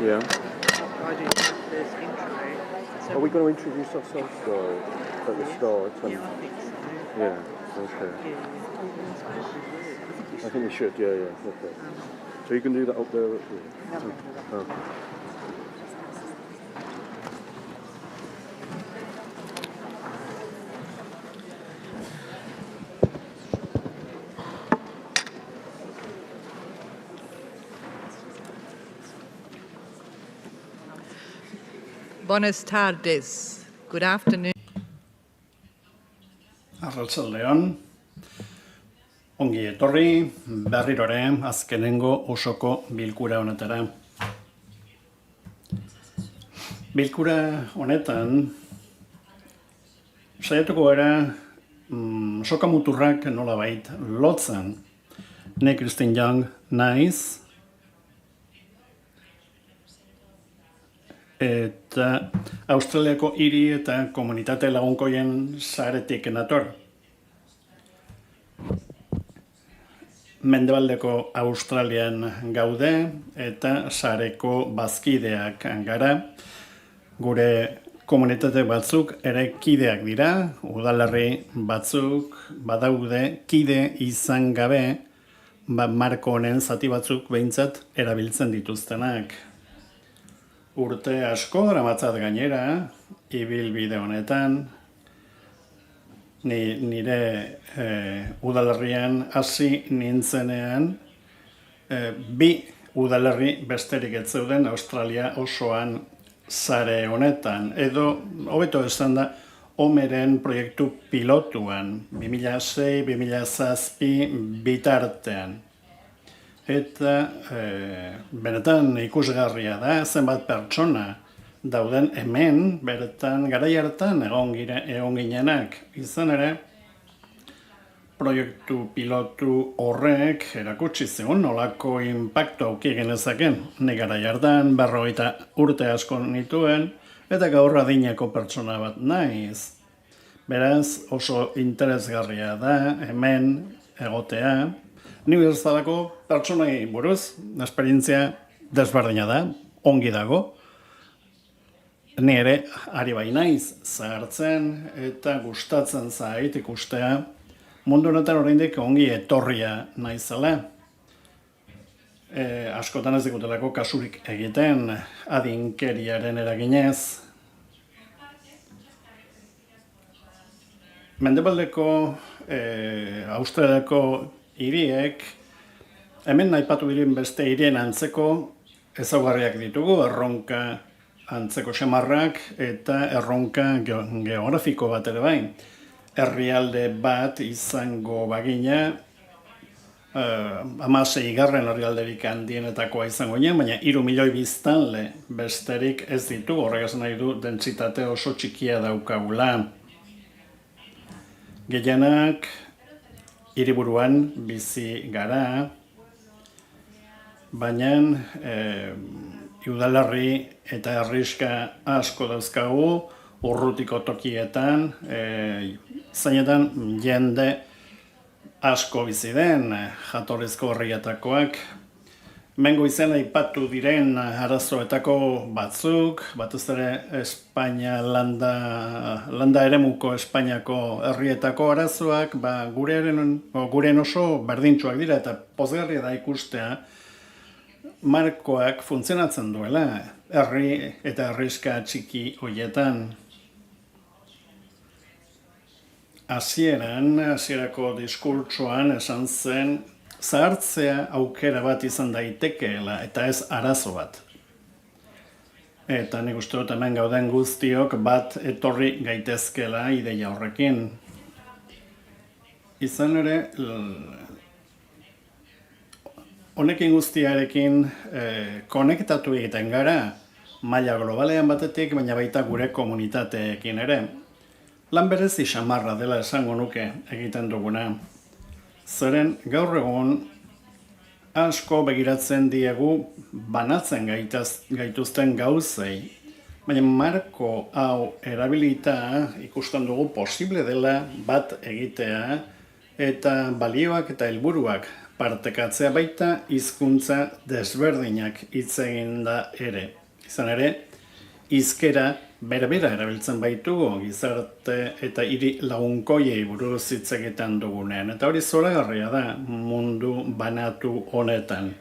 Yeah. I do this intro. So Are we going to introduce ourselves though at the start? yeah, I think so. Yeah. Okay. Yeah. I think we should. Yeah. Yeah. Okay. So you can do that up there. No, Oh. Buenas tardes. Good afternoon. Arratsaldeon, ongi etorri berrirore azkenengo osoko bilkura honetara. Bilkura honetan saiatuko gara soka muturrak nolabait lotzen. Ne Christine Young naiz eta Australiako hiri eta komunitate lagunkoien saretik nator. Mendebaldeko Australian gaude eta sareko bazkideak gara. Gure komunitate batzuk ere kideak dira, udalerri batzuk badaude kide izan gabe, marko honen zati batzuk behintzat erabiltzen dituztenak. urte asko daramatzat gainera, ibilbide honetan, nire udalerrian hasi nintzenean, bi udalerri besterik ez zeuden Australia osoan sare honetan, edo hobeto esan da, Omeren proiektu pilotuan, 2006-2007 bitartean. Eta benetan ikusgarria da, zenbat pertsona dauden hemen, bertan, garai hartan egon ginenak. Izan ere, proiektu pilotu horrek erakutsi zegoen nolako inpaktu auki genezaken. Ni garai hartan 40 urte asko nituen, eta gaur adineko pertsona bat naiz. Beraz, oso interesgarria da hemen egotea. Ni bezalako pertsonai buruz, esperientzia desberdina da, ongi dago. Ni ere ari bai naiz zahartzen eta gustatzen zait ikustea mundu honetan oraindik ongi etorria naizela. Askotan ez digutelako kasurik egiten adinkeriaren eraginez. Mendebaldeko Australiako hiriek, hemen aipatu diren beste hirien antzeko ezaugarriak ditugu, erronka antzeko xamarrak eta erronka geografiko bat ere bai. Herrialde bat izango bagina, 16. herrialderik handienetakoa izango ginen, baina 3 milioi biztanle besterik ez ditu, horregaz nahi du dentsitate oso txikia daukagula. Gehienak hiriburuan bizi gara, baina udalerri eta herriska asko dauzkagu, urrutiko tokietan, zeinetan jende asko bizi den, jatorrizko herrietakoak. Mengo izan aipatu diren arazoetako batzuk, batez ere Espainia landa eremuko Espainiako herrietako arazoak, guren oso berdintsuak dira eta pozgarria da ikustea markoak funtzionatzen duela herri eta herriska txiki horietan. Hasierako diskurtsoan esan zen zahartzea aukera bat izan daitekeela eta ez arazo bat. Eta nik uste dut hemen gauden guztiok bat etorri gaitezkela ideia horrekin. Izan ere, honekin guztiarekin konektatu egiten gara, maila globalean batetik, baina baita gure komunitateekin ere. Lan berezi xamarra dela esango nuke egiten duguna. Zeren gaur egun asko begiratzen diegu banatzen gaituzten gauzei, baina marko hau erabilita ikusten dugu posible dela bat egitea eta balioak eta helburuak partekatzea baita hizkuntza desberdinak hitz egin da ere. Izan ere, hizkera berbera erabiltzen baitugu gizarte eta hiri lagunkoiei buruz hitz egiten dugunean. Eta hori zoragarria da mundu banatu honetan.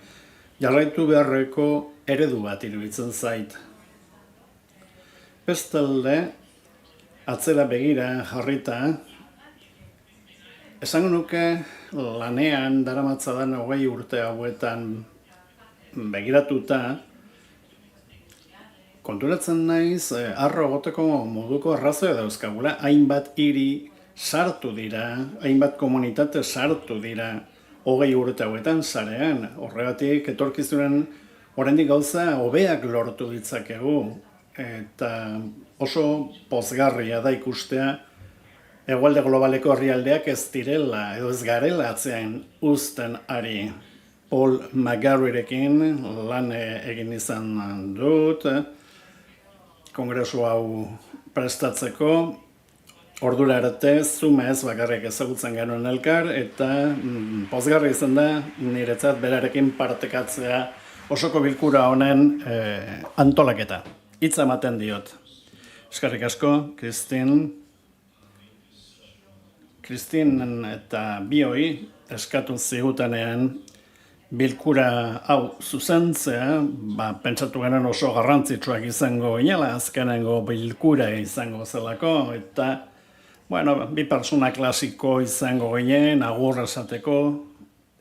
Jarraitu beharreko eredu bat iruditzen zait. Bestalde, atzera begira jarrita, esango nuke lanean daramatzadan 20 urte hauetan begiratuta, konturatzen naiz, harro egoteko moduko arrazoia dauzkagula, hainbat hiri sartu dira, hainbat komunitate sartu dira 20 urte hauetan sarean. Horregatik etorkizunen oraindik gauza hobeak lortu ditzakegu. Eta oso pozgarria da ikustea hegoalde globaleko herrialdeak ez direla edo ez garela atzean uzten ari. Paul McGarryrekin lan egin izan dut, kongresu hau prestatzeko, ordura arte zumez bakarrik ezagutzen genuen elkar, eta pozgarri izan da niretzat berarekin partekatzea osoko bilkura honen antolaketa. Hitza ematen diot. Eskerrik asko, Kristin eta bioi eskatu zigutenean bilkura hau zuzentzea, pentsatu genen oso garrantzitsuak izango ginela, azkenengo bilkura izango zelako, eta, bueno, bi persona klasiko izango ginen, agur esateko,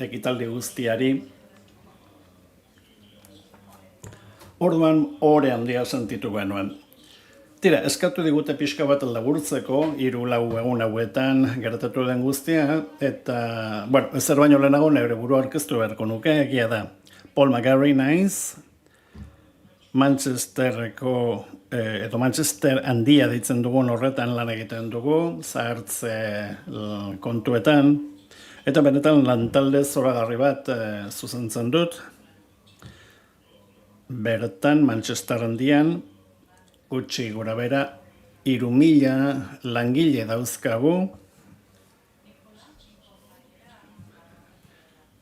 ekitaldi guztiari. Orduan, ore handia sentitu genuen. Tira, eskatu digute pixka bat laburtzeko, 3-4 egun hauetan gertatu den guztia, eta, bueno, ezer baino lehenago neure burua aurkeztu beharko nuke, egia da. Paul McGarry naiz, Manchesterreko, edo Manchester handia ditzen dugun horretan lan egiten dugu, zahartze kontuetan, eta benetan lantalde zoragarri bat zuzentzen dut. Bertan, Manchester handian, gutxi gora bera, 3.000 langile dauzkagu.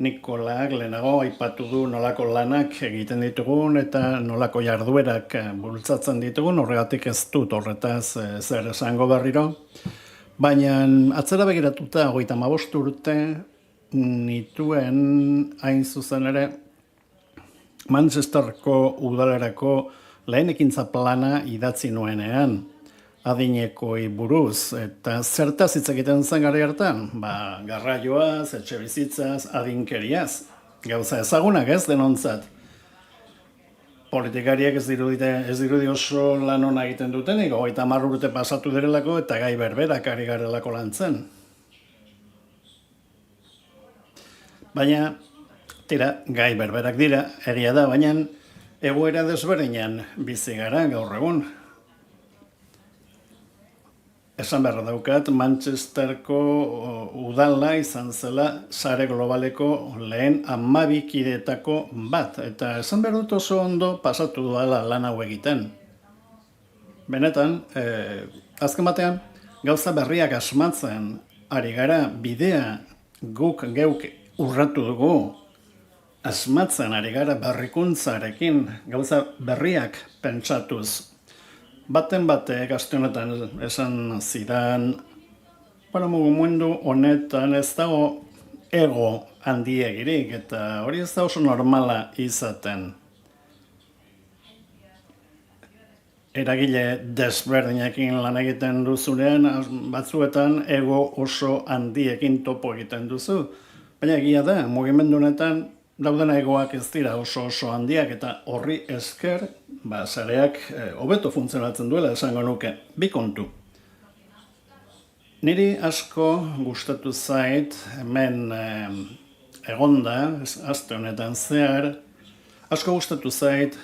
Nikolaak lehenago aipatu du nolako lanak egiten ditugun eta nolako jarduerak bultzatzen ditugun, horregatik ez dut horretaz zer esango berriro. Baina atzera begiratuta 35 urte nituen hain zuzen ere Manchesterko udalerako lehen ekintza plana idatzi nuenean, adinekoi buruz, eta zertaz hitz egiten zen gara hartan? Garraioaz, etxe bizitzaz, adinkeriaz. Gauza ezagunak ez denontzat. Politikariak ez dirudi oso lan ona egiten dutenik, 30 urte pasatu direlako eta gai berberak ari garelako lantzen. Baina, tira, gai berberak dira, egia da, baina egoera desberdinean bizi gara gaur egun. Esan beharra daukat, Manchesterko udala izan zela sare globaleko lehen 12 kidetako bat, eta esan behar dut oso ondo pasatu duela lan hau egiten. Benetan, azken batean, gauza berriak asmatzen ari gara, bidea guk geuk urratu dugu, asmatzen ari gara berrikuntzarekin, gauza berriak pentsatuz. Baten batek aste honetan esan zidan, mugimendu honetan ez dago ego handiegirik, eta hori ez da oso normala izaten. Eragile desberdinekin lan egiten duzunean, batzuetan ego oso handiekin topo egiten duzu. Baina egia da, mugimendu honetan dauden egoak ez dira oso handiak, eta horri esker, sareak hobeto funtzionatzen duela esango nuke. Bi kontu. Niri asko gustatu zait, hemen egonda, aste honetan zehar, asko gustatu zait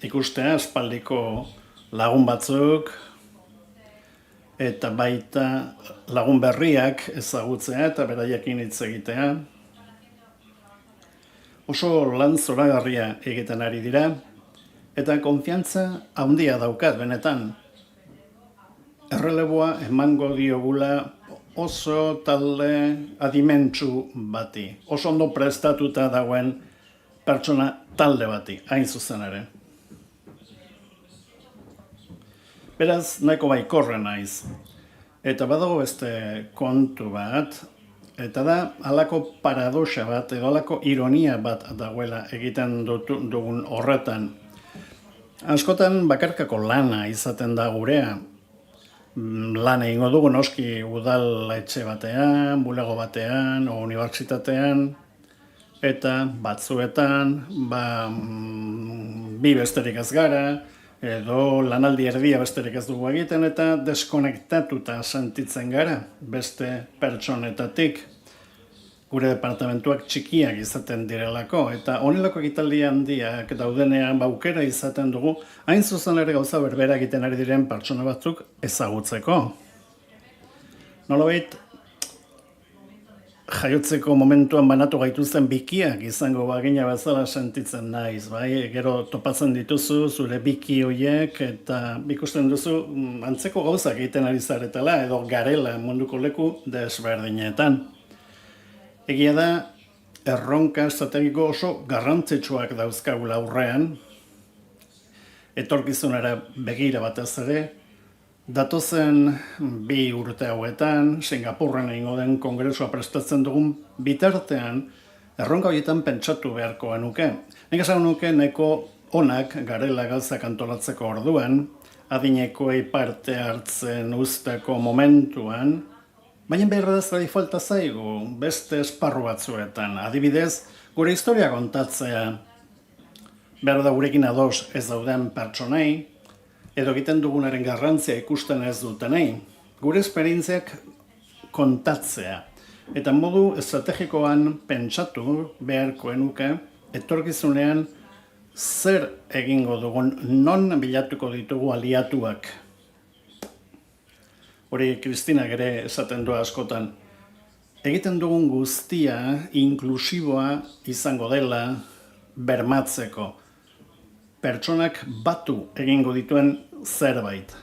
ikustea aspaldiko lagun batzuk, eta baita lagun berriak ezagutzea eta beraiekin hitz egitea. Oso lan zoragarria egiten ari dira, eta konfiantza handia daukat benetan. Erreleboa emango diogula oso talde adimentsu bati, oso ondo prestatuta dagoen pertsona talde bati, hain zuzen ere. Beraz, nahiko baikorra naiz. Eta badago beste kontu bat, eta da, halako paradoxa bat, edo halako ironia bat dagoela egiten dugun horretan. Askotan bakarkako lana izaten da gurea. Lan egingo dugu noski udal etxe batean, bulego batean, o unibertsitatean, eta batzuetan, bi besterik ez gara, edo lanaldi erdia besterik ez dugu egiten, eta deskonektatuta sentitzen gara beste pertsonetatik. Gure departamentuak txikiak izaten direlako, eta honelako ekitaldi handiak daudenean aukera izaten dugu, hain zuzen ere gauza berbera egiten ari diren pertsona batzuk ezagutzeko. Nolabait, jaiotzeko momentuan banatu gaituzten bikiak izango bagina bezala sentitzen naiz, bai? Gero topatzen dituzu zure biki horiek eta ikusten duzu antzeko gauzak egiten ari zaretela edo garela munduko leku desberdinetan. Egia da, erronka estrategiko oso garrantzitsuak dauzkagula aurrean, etorkizunera begira batez ere, datozen 2 urte hauetan, Singapurren egingo den kongresua prestatzen dugun bitartean, erronka horietan pentsatu beharko genuke. Nik esan nuke nahiko onak garela gauzak antolatzeko orduan, adinekoei parte hartzen usteko momentuan, baina behar da falta zaigu beste esparru batzuetan. Adibidez, gure historia kontatzea, behar da gurekin ados ez dauden pertsonei, edo egiten dugunaren garrantzia ikusten ez dutenei, gure esperientziak kontatzea. Eta modu estrategikoan pentsatu beharko genuke, etorkizunean zer egingo dugun, non bilatuko ditugu aliatuak. Hori Kristinak ere esaten du askotan. Egiten dugun guztia inklusiboa izango dela bermatzeko. Pertsonak batu egingo dituen zerbait.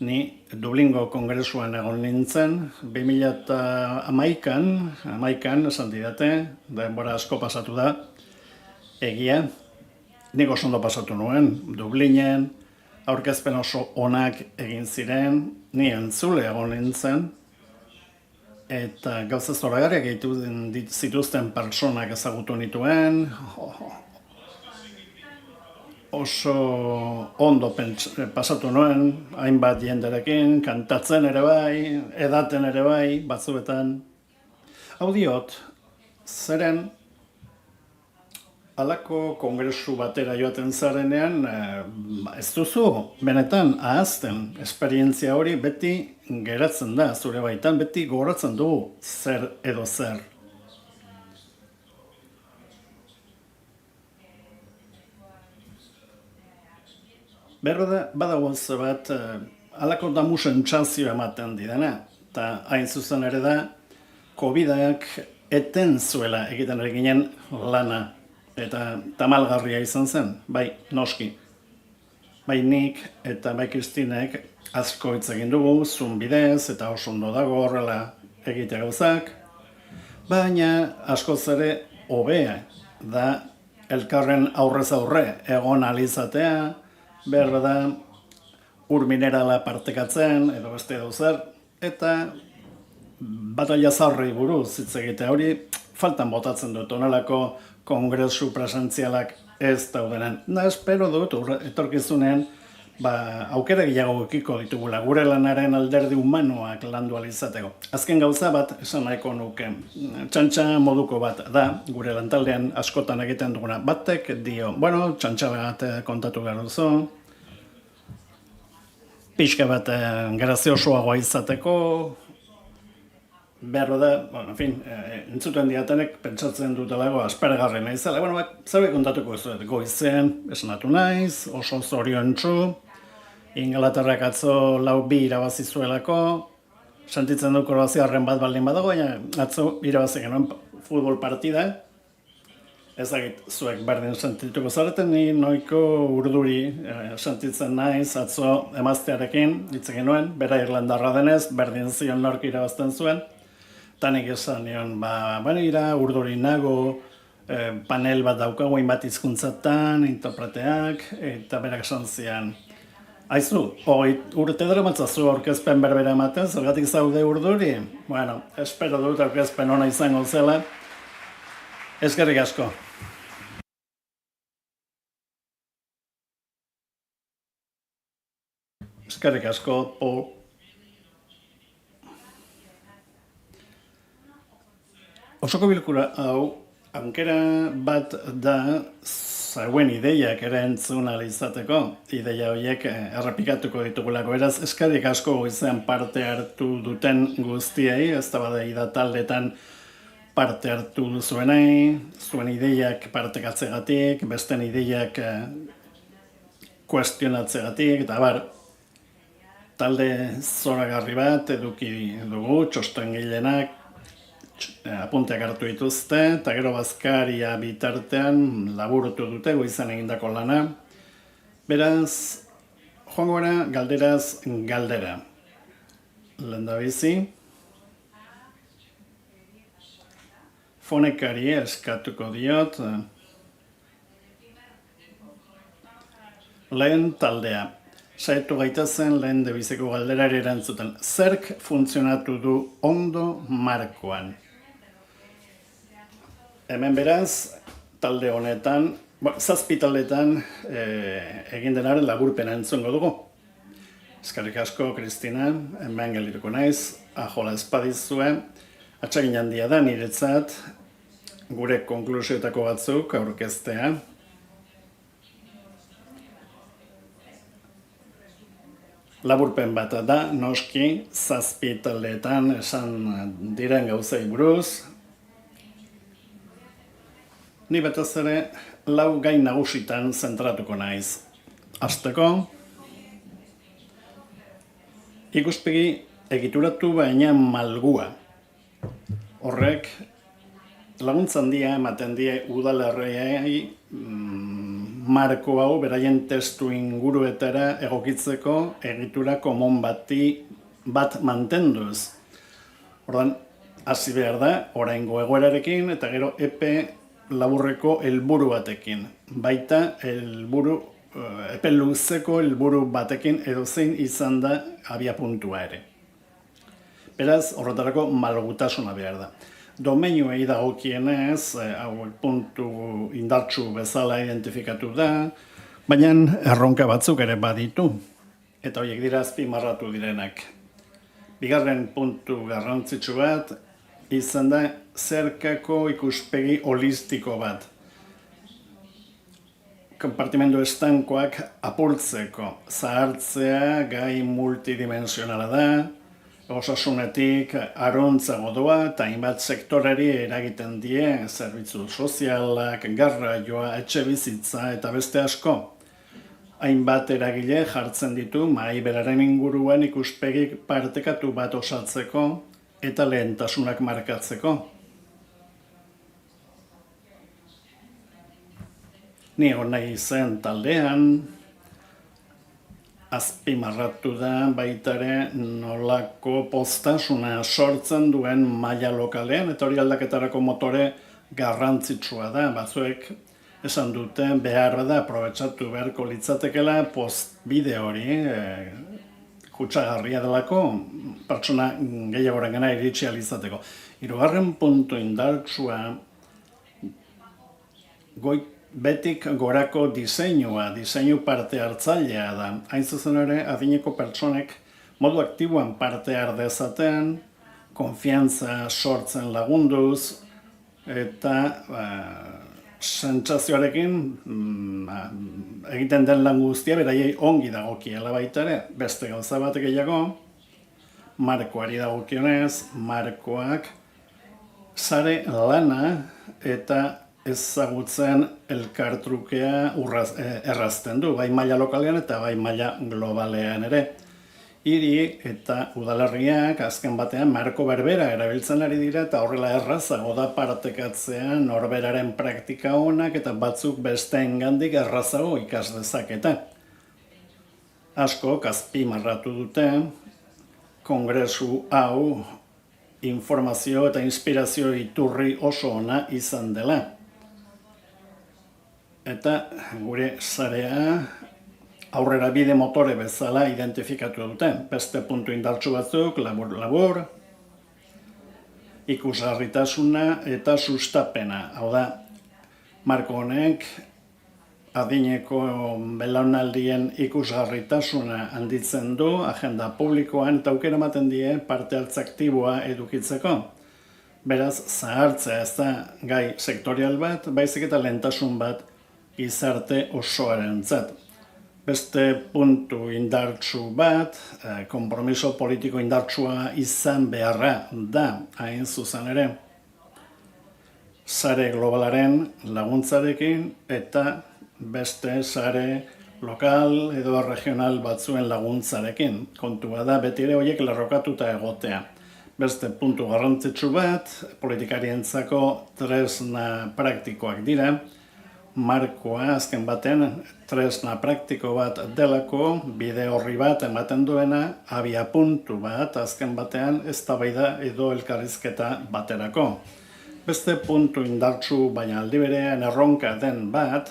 Ni Dublingo kongresuan egon nintzen, 2011an esan didate, denbora asko pasatu da, egia, nik oso ondo pasatu nuen, Dublinen, aurkezpen oso onak egin ziren, ni entzule egon nintzen, eta gauza zoragarriak egitu zituzten pertsonak ezagutu nituen, oso ondo pasatu nuen, hainbat jenderekin, kantatzen ere bai, edaten ere bai, batzuetan. Hau diot, zeren halako kongresu batera joaten zarenean, ez duzu, benetan, ahazten, esperientzia hori beti geratzen da, zure baitan, beti gogoratzen dugu zer edo zer. Badago bat, halako damu sentsazio ematen didana, eta hain zuzen ere da, COVID-ak eten zuela egiten ari ginen lana, eta tamalgarria izan zen, bai, noski. Bai nik eta bai Kristinek asko hitz egin dugu, Zoom bidez, eta oso ondo dago horrela egitea gauzak, baina askoz ere hobea da elkarren aurrez aurre egon alizatea, behar da ur minerala partekatzen edo beste edo zer, eta bataila zaurri buruz hitz egitea hori faltan botatzen dut onelako kongresu presentzialak ez daudenen. Espero dut etorkizunean aukera gehiago ekiko ditugula gure lanaren alderdi humanoak landu alizateko. Azken gauza bat esan nahiko nuke, txantxa moduko bat da, gure lantaldean askotan egiten duguna. Batek dio, txantxa bat kontatu behar duzu, pixka bat graziosoagoa izateko, behar da, entzuten diatenek pentsatzen dutelago aspergarri naizela. Zerbait kontatuko ez dut, goizean esnatu naiz, oso zoriontsu, Ingalaterrak atzo 4-2 irabazi zuelako, sentitzen du kroaziarren bat baldin badago, baina atzo irabazi genuen futbol partida. Ezagit zuek berdin sentituko zareten, ni noiko urduri sentitzen naiz atzo emaztearekin, hitz genuen, bera irlandarra denez, berdin zion nork irabazten zuen. Tanik esan nion, urduri nago, panel bat daukagu hainbat hizkuntzatan, interpreteak, eta berak esan zian. Aizu, urte daramatzazu aurkezpen berbera ematen, zergatik zaude urduri? Espero dut aurkezpen ona izango zela. Eskerrik asko. Eskerrik asko, Paul. Osoko bilkura hau, aukera bat da zauen ideiak ere entzun ahal izateko, ideia horiek errepikatuko ditugulako. Beraz, eskerrik asko goizean parte hartu duten guztiei, eztabaida taldetan parte hartu duzuenei, zuen ideiak partekatzegatik, besten ideiak kuestionatzegatik, eta talde zoragarri bat eduki dugu, txostengilenak, apunteak hartu dituzte, eta gero bazkaria bitartean laburutu dute goizan egindako lana. Beraz, joango gara galderaz galdera. Lehendabizi, fonekari eskatuko diot, lehen taldea. Saiatu gaitezen lehen debizeko galderari erantzuten. Zerk funtzionatu du ondo markoan? Hemen beraz, talde honetan, zazpi taldetan egin denaren laburpena entzungo dugu. Eskerrik asko, Kristina, hemen geldiruko naiz, ahola espadizue, atsegin handia da niretzat, gure konklusioetako batzuk aurkeztea. Laburpen bat da, noski, zazpi taldeetan esan diren gauzei buruz. Ni batez ere lau gai nagusitan zentratuko naiz. Hasteko, ikuspegi egituratu baina malgua. Horrek laguntza handia ematen die udalerriei marko hau beraien testu inguruetara egokitzeko egitura komon bat mantenduz. Ordan hasi behar da oraingo egoerarekin eta gero epe laburreko helburu batekin. Baita epe luzeko helburu batekin edozein izan da abiapuntua ere. Beraz, horretarako malgutasuna behar da. Domeinuei dagokienez, hau puntu indartsu bezala identifikatu da, baina erronka batzuk ere baditu, eta horiek dira azpimarratu direnak. Bigarren puntu garrantzitsu bat, izan da zerkako ikuspegi holistiko bat. Konpartimendu estankoak apurtzeko, zahartzea gai multidimensionala da, osasunetik arontzago doa eta hainbat sektorari eragiten die zerbitzu sozialak, garraioa, etxebizitza eta beste asko. Hainbat eragile jartzen ditu mahai beraren inguruan ikuspegi partekatu bat osatzeko eta lehentasunak markatzeko. Ni nahi zen taldean, azpimarratu da baitare nolako poztasuna sortzen duen maila lokalean, eta hori aldaketarako motore garrantzitsua da. Batzuek esan dute behar da aprobetxatu beharko litzatekela postbide hori, kutsagarria delako, pertsona gehiagorengana iritsi ahal izateko. Hirugarren puntu indartsua, betik gorako diseinua, diseinu parte hartzailea da. Hain zuzen ere, adineko pertsonek modu aktiboan parte har dezaten, konfiantza sortzen lagunduz, eta sentsazioarekin egiten den lan guztia beraiei ongi dagokiela baita ere. Beste gauza bat gehiago, markoari dagokionez, markoak sare lana eta ezagutzen elkartrukea errazten du, bai maila lokalean eta bai maila globalean ere. Hiri eta udalerriak azken batean marko berbera erabiltzen ari dira eta horrela errazago da partekatzea norberaren praktika onak eta batzuk besteengandik errazago ikas dezakete. Askok azpimarratu dute kongresu hau informazio eta inspirazio iturri oso ona izan dela. Eta gure sarea aurrera bide motore bezala identifikatu dute. Beste puntu indartsu batzuk, labur, ikusgarritasuna eta sustapena. Hau da, marko honek adineko belaunaldien ikusgarritasuna handitzen du agenda publikoan eta aukera ematen die parte hartze aktiboa edukitzeko. Beraz, zahartzea ez da gai sektorial bat, baizik eta lehentasun bat gizarte osoarentzat. Beste puntu indartsu bat, konpromiso politiko indartsua izan beharra da, hain zuzen ere. Sare globalaren laguntzarekin eta beste sare lokal edo regional batzuen laguntzarekin. Kontua da beti ere horiek lerrokatuta egotea. Beste puntu garrantzitsu bat, politikarientzako tresna praktikoak dira. Markoa azken baten tresna praktiko bat delako, bide horri bat ematen duena, abiapuntu bat azken batean eztabaida edo elkarrizketa baterako. Beste puntu indartsu baina aldi berean erronka den bat,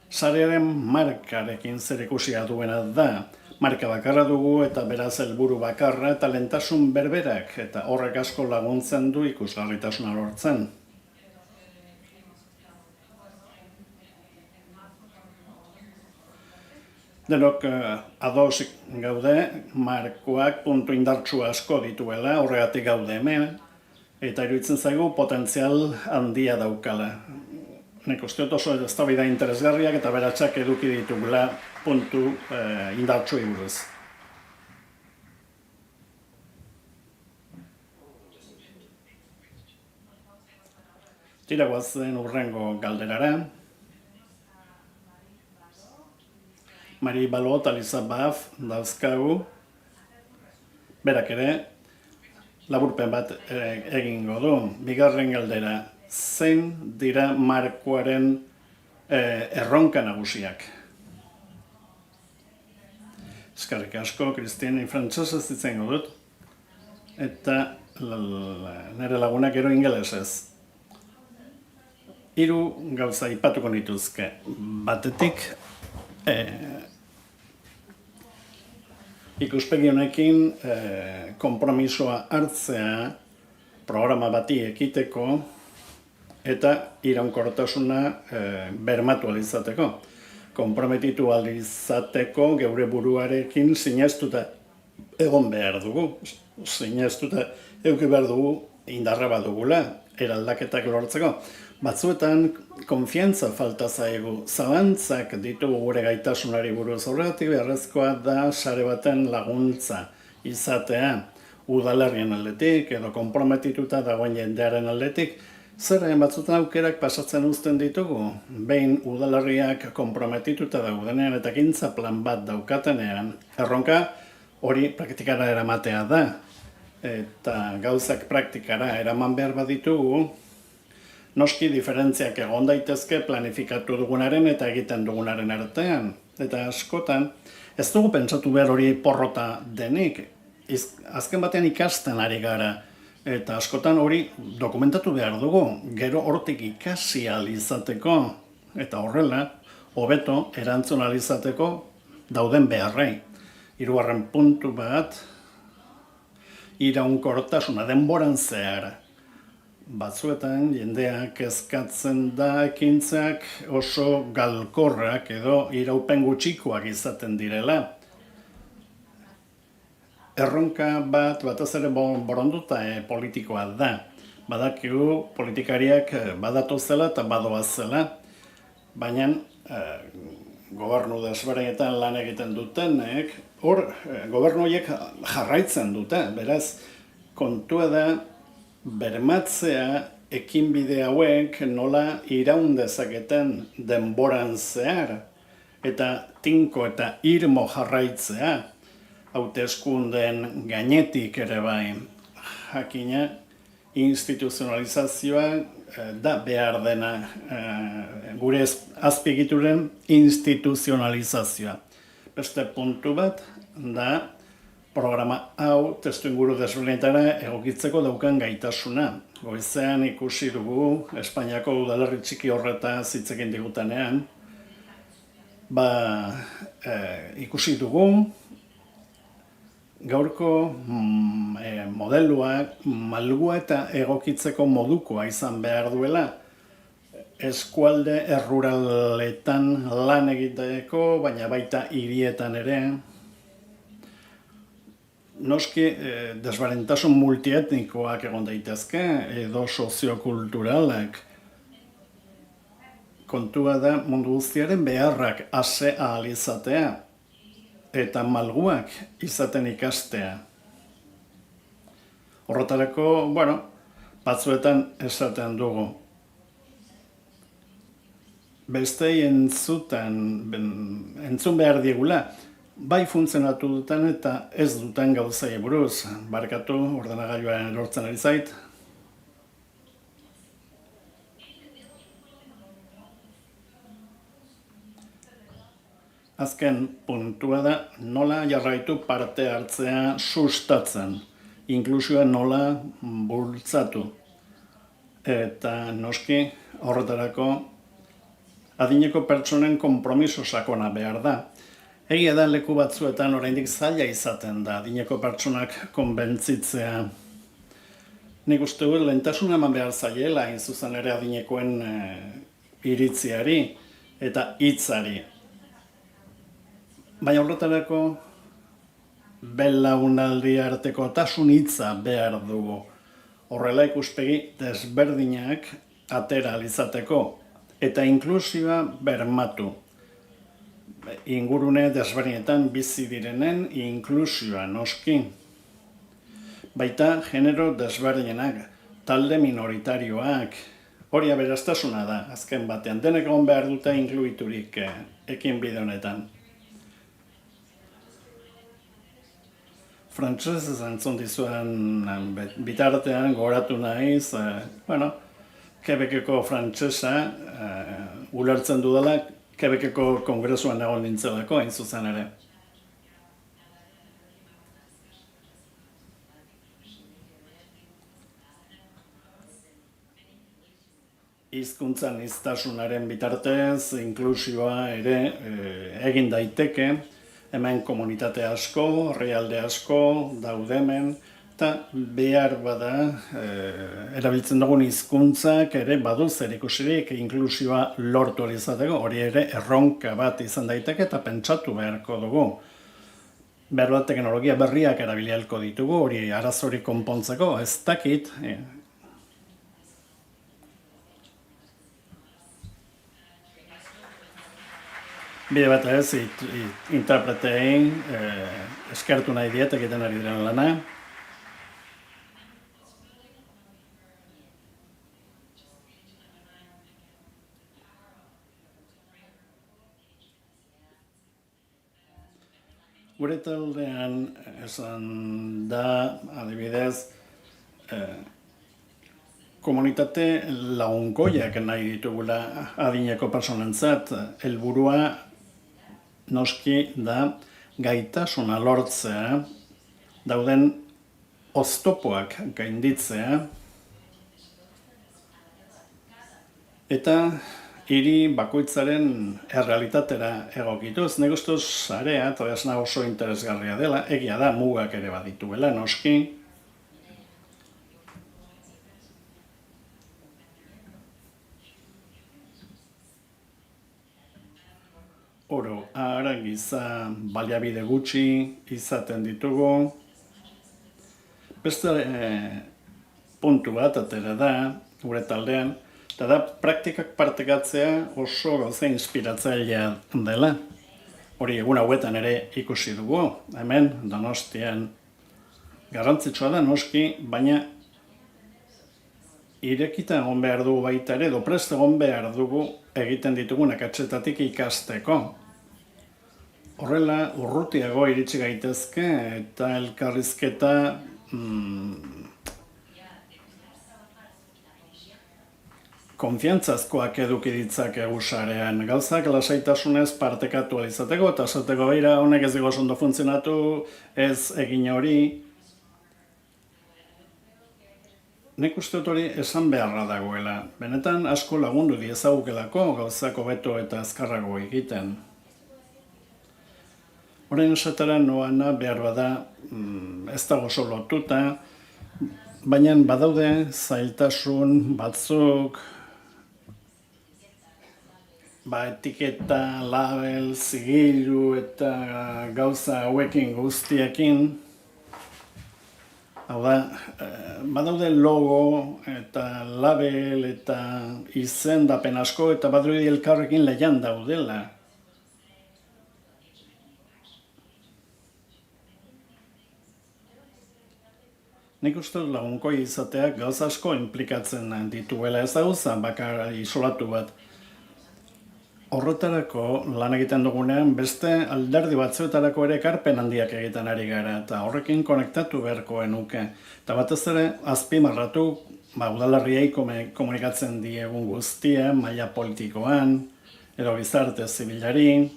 sarearen markarekin zerikusia duena da. Marka bakarra dugu eta beraz helburu bakarra eta lehentasun berberak eta horrek asko laguntzen du ikusgarritasuna lortzen. Denok ados gaude, markoak puntu indartsu asko dituela, horregatik gaude hemen, eta iruditzen zaigu potentzial handia daukala. Nik uste dut oso eztabaida interesgarriak eta beratsak eduki ditugula puntu indartsuei buruz. Tira guazen hurrengo galderara. Mari Balot, Aliza Baf, dauzkagu. Berak ere, laburpen bat egingo du. Bigarren galdera, zein dira markoaren erronka nagusiak? Eskerrik asko, Kristien, frantsesez izango dut. Eta nire lagunak gero ingelesez. 3 gauza aipatuko nituzke. Batetik, ikuspegi honekin konpromisoa hartzea programa bati ekiteko eta iraunkortasuna bermatu ahal izateko. Konprometitu ahal izateko geure buruarekin sinestuta egon behar dugu. Sinestuta eduki behar dugu indarra badugula eraldaketak lortzeko. Batzuetan konfiantza falta zaigu, zalantzak ditugu gure gaitasunari buruz. Horregatik beharrezkoa da sare baten laguntza izatea udalerrien aldetik edo konprometituta dagoen jendearen aldetik. Zerren batzuetan aukerak pasatzen uzten ditugu, behin udalerriak konprometituta daudenean eta ekintza plan bat daukatenean, erronka hori praktikara eramatea da. Eta gauzak praktikara eraman behar baditugu, noski diferentziak egon daitezke planifikatu dugunaren eta egiten dugunaren artean. Eta askotan, ez dugu pentsatu behar hori porrota denik. Azken batean ikasten ari gara. Eta askotan hori dokumentatu behar dugu. Gero hortik ikasi ahal izateko. Eta horrela, hobeto erantzun ahal izateko dauden beharrei. 3. puntu bat, iraunkortasuna denboran zehar. Batzuetan jendeak kezkatzen da ekintzak oso galkorrak edo iraupen gutxikoak izaten direla. Erronka bat batez ere boronduta politikoa da. Badakigu politikariak badatozela eta badoazela, baina gobernu desberdinetan lan egiten dutenek, hor gobernu horiek jarraitzen dute, beraz, kontua da bermatzea ekinbide hauek nola iraun dezaketen denboran zehar eta tinko eta irmo jarraitzea hauteskundeen gainetik ere bai. Jakina instituzionalizazioa da behar dena gure azpiegituren instituzionalizazioa. Beste puntu bat da programa hau testuinguru desberdinetara egokitzeko daukan gaitasuna. Goizean ikusi dugu Espainiako udalerri txiki horretaz hitz egin digutenean. Ikusi dugu gaurko modeluak malgua eta egokitzeko modukoa izan behar duela. Eskualde erruraletan lan egiteko, baina baita hirietan ere. Noski desberdintasun multietnikoak egon daitezke edo soziokulturalak. Kontua da mundu guztiaren beharrak ase ahal izatea eta malguak izaten ikastea. Horretarako, batzuetan esaten dugu. Bestei entzun behar diegula, bai funtzionatu duten eta ez duten gauzai buruz. Barkatu, ordenagailuaren erortzen ari zait. Azken puntua da nola jarraitu parte hartzea sustatzen, inklusioa nola bultzatu. Eta noski horretarako adineko pertsonen konpromiso sakona behar da. Egia da leku batzuetan oraindik zaila izaten da adineko pertsonak konbentzitzea. Nik uste dut lehentasuna eman behar zaiela hain zuzen ere adinekoen iritziari eta hitzari. Baina horretarako belaunaldi arteko tasun hitza behar dugu. Horrela ikuspegi desberdinak atera izateko eta inklusioa bermatu. Ingurune desberdinetan bizi direnen inklusioa noski. Baita genero desberdinak, talde minoritarioak, hori aberastasuna da, azken batean. Denek egon behar dute inkluiturik ekinbide honetan. Frantsesez entzun dizuan bitartean gogoratu naiz, Quebeceko frantsesa ulertzen dudala, Quebeceko kongresuan egon nintzelako, hain zuzen ere. Hizkuntza aniztasunaren bitartez, inklusioa ere egin daiteke, hemen komunitate asko, herrialde asko daude hemen, eta behar bada erabiltzen dugun hizkuntzak ere badu zerikusirik inklusioa lortu ahal izateko, hori ere erronka bat izan daiteke eta pentsatu beharko dugu. Behar bat teknologia berriak erabili ahalko ditugu, hori arazorik konpontzeko, ez dakit. Bide bat ez, interpretein eskertu nahi diet egiten ari diren lana. Gure taldean esan da, adibidez, komunitate lagunkoiak nahi ditugula adineko personentzat, helburua noski da gaitasuna lortzea, dauden oztopoak gainditzea, eta hiri bakoitzaren errealitatera egokituz. Nik uste dut sarea, tresna oso interesgarria dela, egia da mugak ere badituela, noski. Oro, ara giza baliabide gutxi izaten ditugu. Beste puntu bat atera da, gure taldean, eta da praktikak partekatzea oso gauza inspiratzailea dela. Hori egun hauetan ere ikusi dugu, hemen Donostian. Garrantzitsua da noski, baina irekita egon behar dugu baita ere, edo prest egon behar dugu egiten ditugun akatsetatik ikasteko. Horrela, urrutiago iritsi gaitezke eta elkarrizketa konfiantzazkoak eduki ditzakegu sarean. Gauzak lasaitasunez partekatu ahal izateko eta esateko begira honek ez digo ondo funtzionatu, ez egin hori. Nik uste dut hori esan beharra dagoela. Benetan asko lagundu diezagukelako gauzak hobeto eta azkarrago egiten. Orain esatera noana behar bada ez dago oso lotuta, baina badaude zailtasun batzuk, etiketa, label, zigilu eta gauza hauekin guztiekin. Hau da, badaude logo eta label eta izendapen asko eta badirudi elkarrekin lehian daudela. Nik uste lagunkoi izateak gauza asko inplikatzen dituela, ez da gauza bakar isolatu bat. Horretarako lan egiten dugunean beste alderdi batzuetarako ere ekarpen handiak egiten ari gara eta horrekin konektatu beharko genuke. Eta batez ere azpimarratu udalerriei komunikatzen diegun guztia, maila politikoan, edo gizarte zibilari.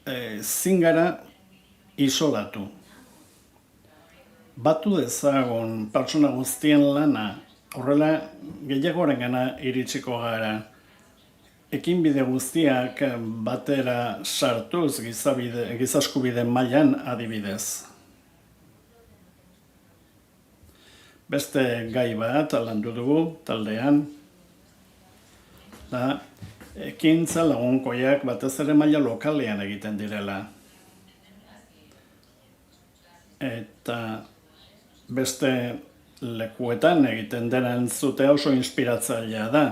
Ezin gara isolatu. Batu dezagun pertsona guztien lana, horrela gehiagorengana iritsiko gara. Ekinbide guztiak batera sartuz gizaskubide mailan adibidez. Beste gai bat landu dugu taldean, da ekintza lagunkoiak batez ere maila lokalean egiten direla. Eta beste lekuetan egiten dena entzutea oso inspiratzailea da.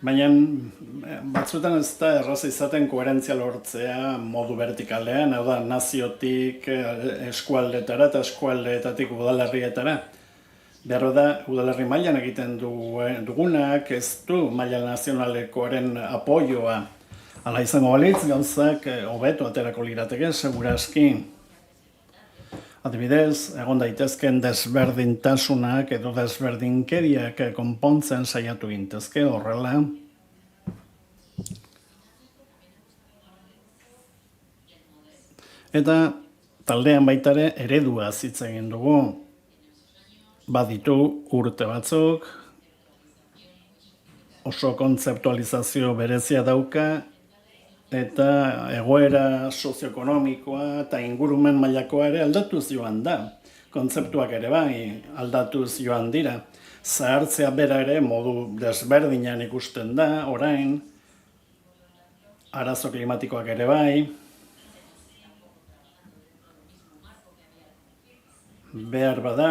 Baina batzuetan ez da erraza izaten koherentzia lortzea modu vertikalean, hau da, naziotik eskualdetara eta eskualdeetatik udalerrietara. Behar da, udalerri mailan egiten dugunak ez du maila nazionalekoaren apoioa. Hala izango balitz gauzak hobeto aterako lirateke, segurazki. Adibidez, egon daitezken desberdintasunak edo desberdinkeriak konpontzen saiatu gintezke horrela. Eta taldean baitare eredua hitz egin dugu. Baditu urte batzuk, oso kontzeptualizazio berezia dauka, eta egoera sozioekonomikoa eta ingurumen mailakoa ere aldatuz joan da. Kontzeptuak ere bai aldatuz joan dira. Zahartzea bera ere modu desberdinan ikusten da, orain, arazo klimatikoak ere bai. Behar bada,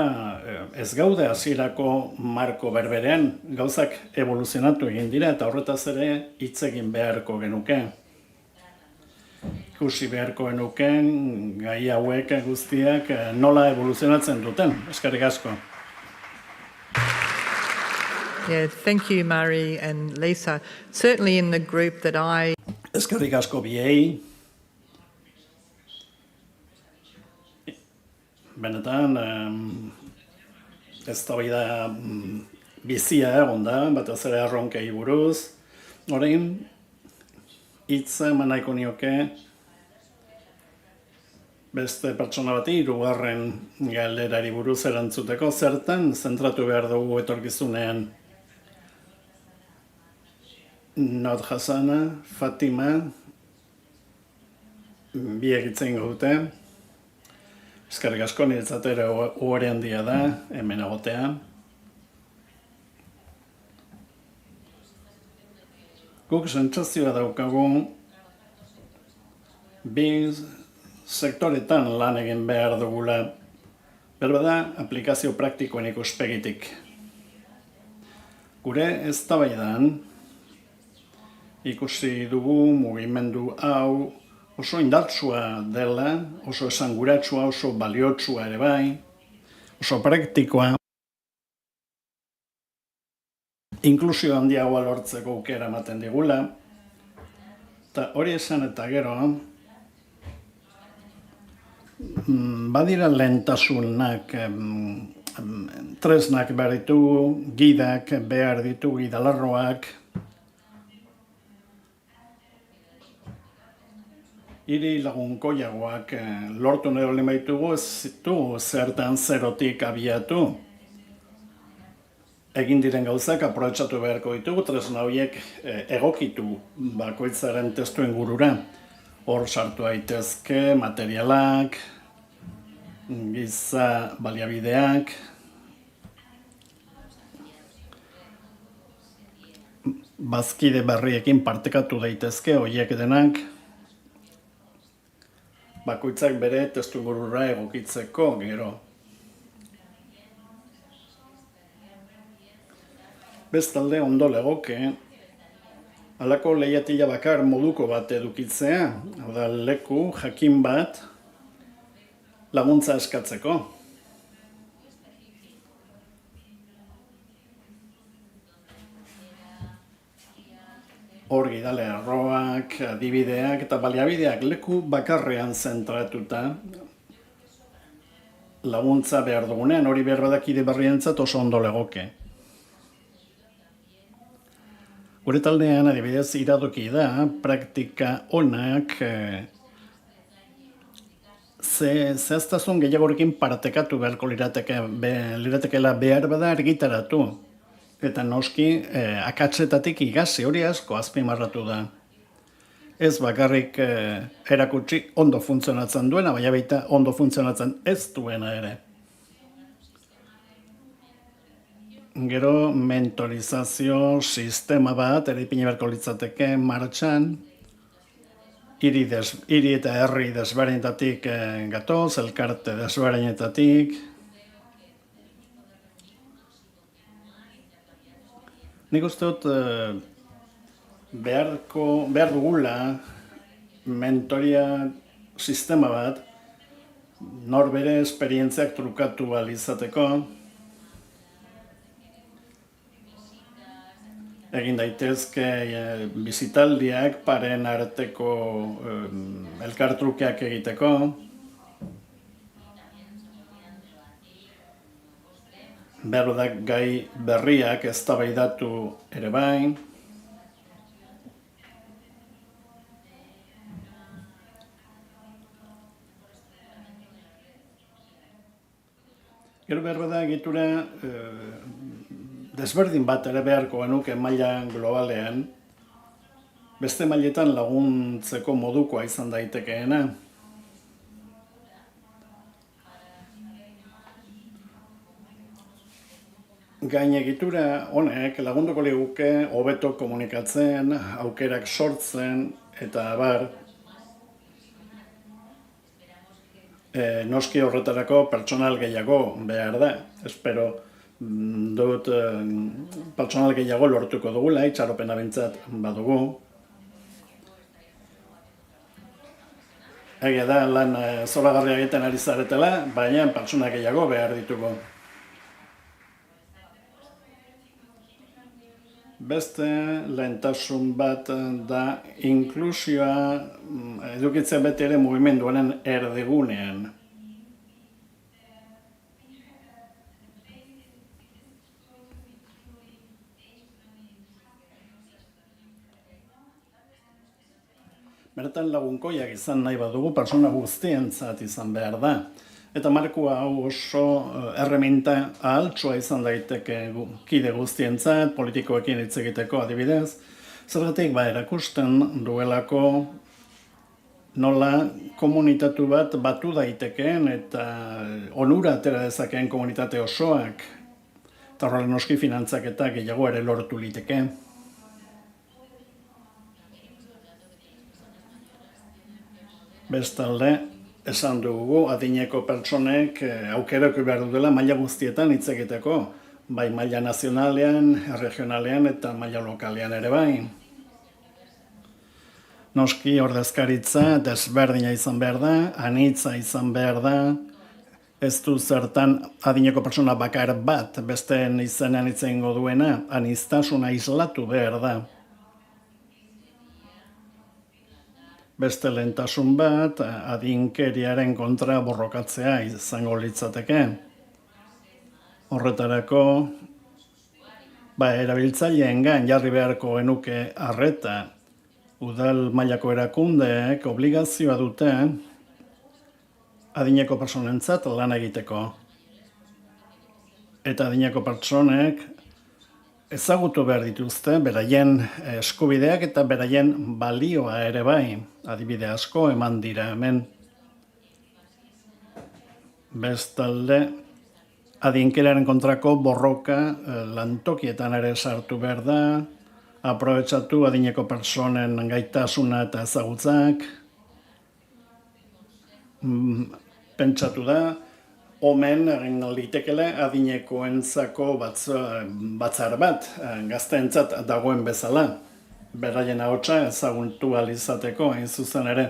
ez gaude hasierako marko berberean, gauzak evoluzionatu egin dira eta horretaz ere hitz egin beharko genuke. Ikusi beharko genuken gai hauek guztiak nola evoluzionatzen duten. Eskerrik asko. Yeah, thank you, Murray and Lisa. Certainly in the group that Eskerrik asko biei. Benetan, eztabaida bizia egon da, batez ere erronkei buruz. Orain, hitza eman nahiko nioke beste pertsona bati hirugarren galderari buruz erantzuteko, zertan zentratu behar dugu etorkizunean. Not Hassana, Fatima, biek hitz egingo dute. Eskerrik asko, niretzat ere ohore handia da, hemen egotea. Guk sentsazioa daukagu bi sektoretan lan egin behar dugula, berbada aplikazio praktikoen ikuspegitik. Gure eztabaidan ikusi dugu mugimendu hau oso indartsua dela, oso esanguratsua, oso baliotsua ere bai, oso praktikoa. Inklusio handiagoa lortzeko aukera ematen digula. Eta hori esan eta gero, badira lehentasunak, tresnak behar ditugu, gidak behar ditugu, gidalarroak. Hiri lagunkoiagoak lortu nahi olin baitugu, ez zitu zertan zerotik abiatu. Egin diren gauzak aprobetxatu beharko ditugu, tresna horiek egokitu bakoitzaren testu ingurura. Hor sartu daitezke materialak, giza baliabideak, bazkide berriekin partekatu daitezke horiek denak, bakoitzak bere testu ingurura egokitzeko gero. Bestalde ondo legoke, halako leihatila bakar moduko bat edukitzea, hau da leku jakin bat laguntza eskatzeko. Hor gidale erroak, adibideak eta baliabideak leku bakarrean zentratuta laguntza behar dugunean, hori behar badakide berrientzat oso ondo legoke. Gure taldean adibidez iradoki da, praktika onak zehaztasun gehiagorekin partekatu beharko liratekeela behar bada argitaratu. Eta noski akatsetatik igasi hori asko azpimarratu da. Ez bakarrik erakutsi ondo funtzionatzen duena, baina baita ondo funtzionatzen ez duena ere. gero mentorizazio sistema bat, ere ipini beharko litzateke martxan, hiri eta herri desberdinetatik gatoz, elkarte desberdinetatik. Nik uste dut behar dugula mentoria sistema bat, nor bere esperientziak trukatu ahal izateko, egin daitezke bizitaldiak paren arteko elkartrukeak egiteko, behar da gai berriak eztabaidatu ere bai, gero behar da egitura desberdin bat ere beharko genuke maila globalean, beste mailetan laguntzeko modukoa izan daitekeena. Gain egitura honek lagunduko liguke hobeto komunikatzen, aukerak sortzen eta abar, noski horretarako pertsonal gehiago behar da. Espero dut pertsonal gehiago lortuko dugula, itxaropena bintzat badugu. Egia da lan zoragarria egiten ari zaretela, baina pertsona gehiago behar ditugu. Beste lehentasun bat da inklusioa edukitzea beti ere mugimenduaren erdigunean. Bertan lagunkoiak izan nahi badugu, pertsona guztientzat izan behar da. Eta markoa hau oso erreminta ahaltsua izan daiteke kide guztientzat, politikoekin hitz egiteko adibidez. Zergatik erakusten duelako nola komunitatu bat batu daitekeen eta onura atera dezakeen komunitate osoak. Eta horrela noski finantzak eta gehiago ere lortu liteke. Bestalde, esan dugu adineko pertsonek aukerako behar dutela maila guztietan hitz egiteko, bai maila nazionalean, regionalean eta maila lokalean ere bai. Noski ordezkaritza desberdina izan behar da, anitza izan behar da, ez du zertan adineko pertsona bakar bat besteen izenean hitz egingo duena, aniztasuna islatu behar da. Beste lehentasun bat, adinkeriaren kontra borrokatzea izango litzateke. Horretarako, erabiltzaileengan jarri beharko genuke arreta. Udal mailako erakundeek obligazioa dute adineko pertsonentzat lan egiteko. Eta adineko pertsonek ezagutu behar dituzte beraien eskubideak eta beraien balioa ere bai. Adibide asko eman dira hemen. Bestalde, adinkeraren kontrako borroka lantokietan ere sartu behar da, aprobetxatu adineko pertsonen gaitasuna eta ezagutzak. Pentsatu da, omen egin litekele adinekoentzako batzar bat, gazteentzat dagoen bezala. Beraien ahotsa ezagutu ahal izateko, hain zuzen ere.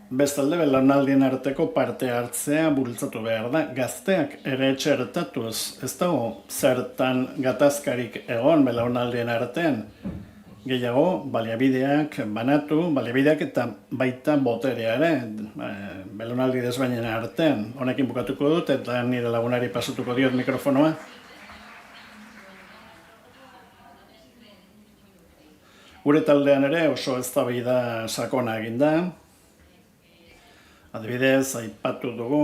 Bestalde, belaunaldien arteko parte hartzea bultzatu behar da. Gazteak ere txertatuz, ez dago zertan gatazkarik egon belaunaldien artean. Gehiago, baliabideak banatu, baliabideak eta baita boterea ere, belaunaldi desberdinen artean. Honekin bukatuko dut eta nire lagunari pasatuko diot mikrofonoa. Gure taldean ere oso eztabaida sakona egin da. Adibidez, aipatu dugu.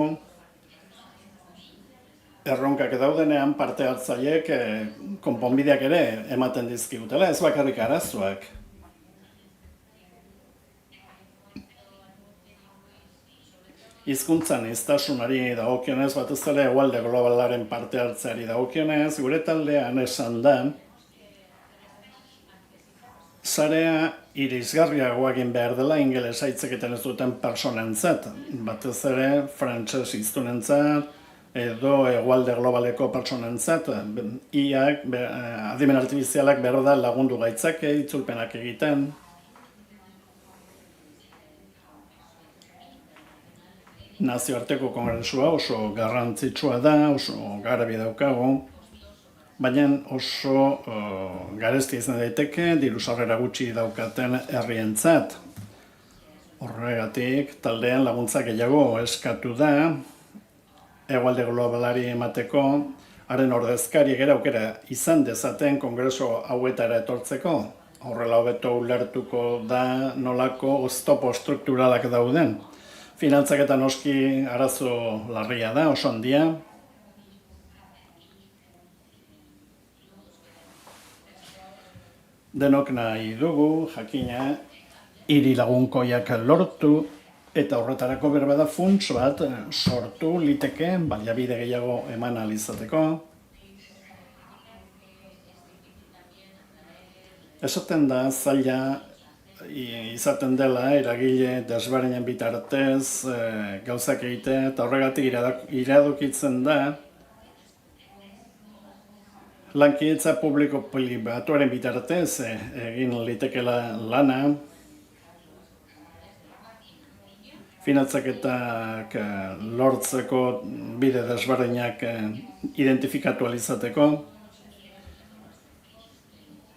Erronkak daudenean parte hartzaileek konponbideak ere ematen dizkigutela, ez bakarrik arazoak. hizkuntzan iztasunari dagokionez, batez ere hegoalde globalaren parte hartzeari dagokionez, gure taldean esan da, sarea irisgarriago egin behar dela ingelesa hitz egiten ez duten pertsonentzat, batez ere frantses hiztunentzat edo hegoalde globaleko pertsonentzat, iak, adimen artifizialak behar da lagundu gaitzake, itzulpenak egiten. Nazioarteko kongresua oso garrantzitsua da, oso garbi daukagu, baina oso garesti izan daiteke diru sarrera gutxi daukaten herrientzat. Horregatik taldean laguntza gehiago eskatu da, hegoalde globalari emateko, haren ordezkariek ere aukera izan dezaten kongreso hauetara etortzeko. Horrela hobeto ulertuko da nolako oztopo strukturalak dauden. Finantzak eta noski arazo larria da, oso handia. Denok nahi dugu, jakina, hiri lagunkoiak lortu, eta horretarako berbada funts bat sortu liteke, baliabide gehiago eman ahal izateko. Esaten da zaila izaten dela eragile desberdinen bitartez gauzak egitea, eta horregatik iradokitzen da lankidetza publiko-pribatuaren bitartez egin litekela lana, finantzaketak lortzeko bide desberdinak identifikatu ahal izateko.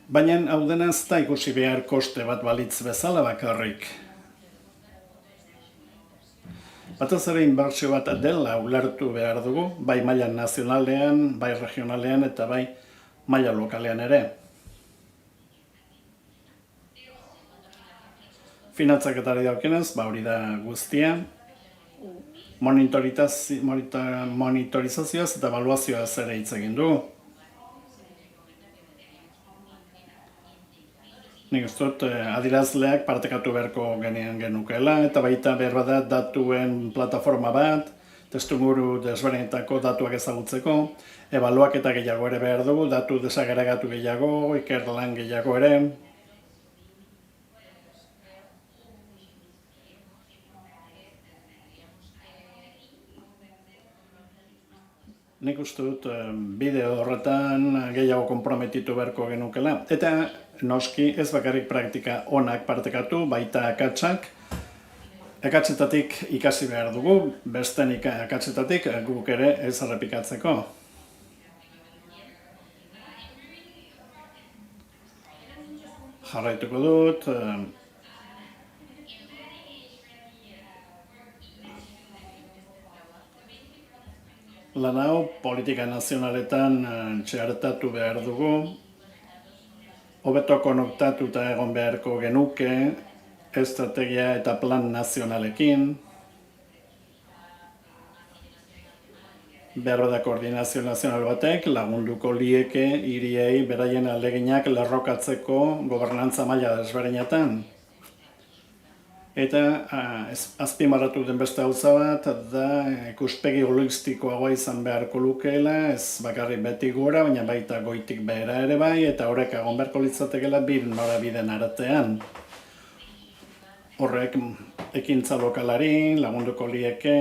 Baina hau dena ez da ikusi behar koste bat balitz bezala bakarrik. Batez ere inbertsio bat dela ulertu behar dugu, bai maila nazionalean, bai regionalean eta bai maila lokalean ere. Finantzaketari daukionez, hori da guztia. Monitorizazioaz eta ebaluazioaz ere hitz egin du. Nik uste dut adierazleak partekatu beharko genukeela, eta baita behar bada datuen plataforma bat, testuinguru desberdinetako datuak ezagutzeko, ebaluaketa gehiago ere behar dugu, datu desagregatu gehiago, ikerlan gehiago ere. Nik uste dut bideo horretan gehiago konprometitu beharko genukela. Eta noski ez bakarrik praktika onak partekatu, baita akatsak. Akatsetatik ikasi behar dugu, besten akatsetatik guk ere ez errepikatzeko. Jarraituko dut. Lan hau politika nazionaletan txertatu behar dugu, hobeto konektatuta egon beharko genuke estrategia eta plan nazionalekin, behar da koordinazio nazional batek lagunduko lieke hiriei beraien ahaleginak lerrokatzeko gobernantza maila desberdinetan. Eta azpimarratu den beste gauza bat da ikuspegi holistikoagoa izan beharko lukeela, ez bakarrik beti gora, baina baita goitik behera ere bai, eta horrek egon beharko litzatekeela bi norabideen artean. Horrek ekintza lokalari lagunduko lieke.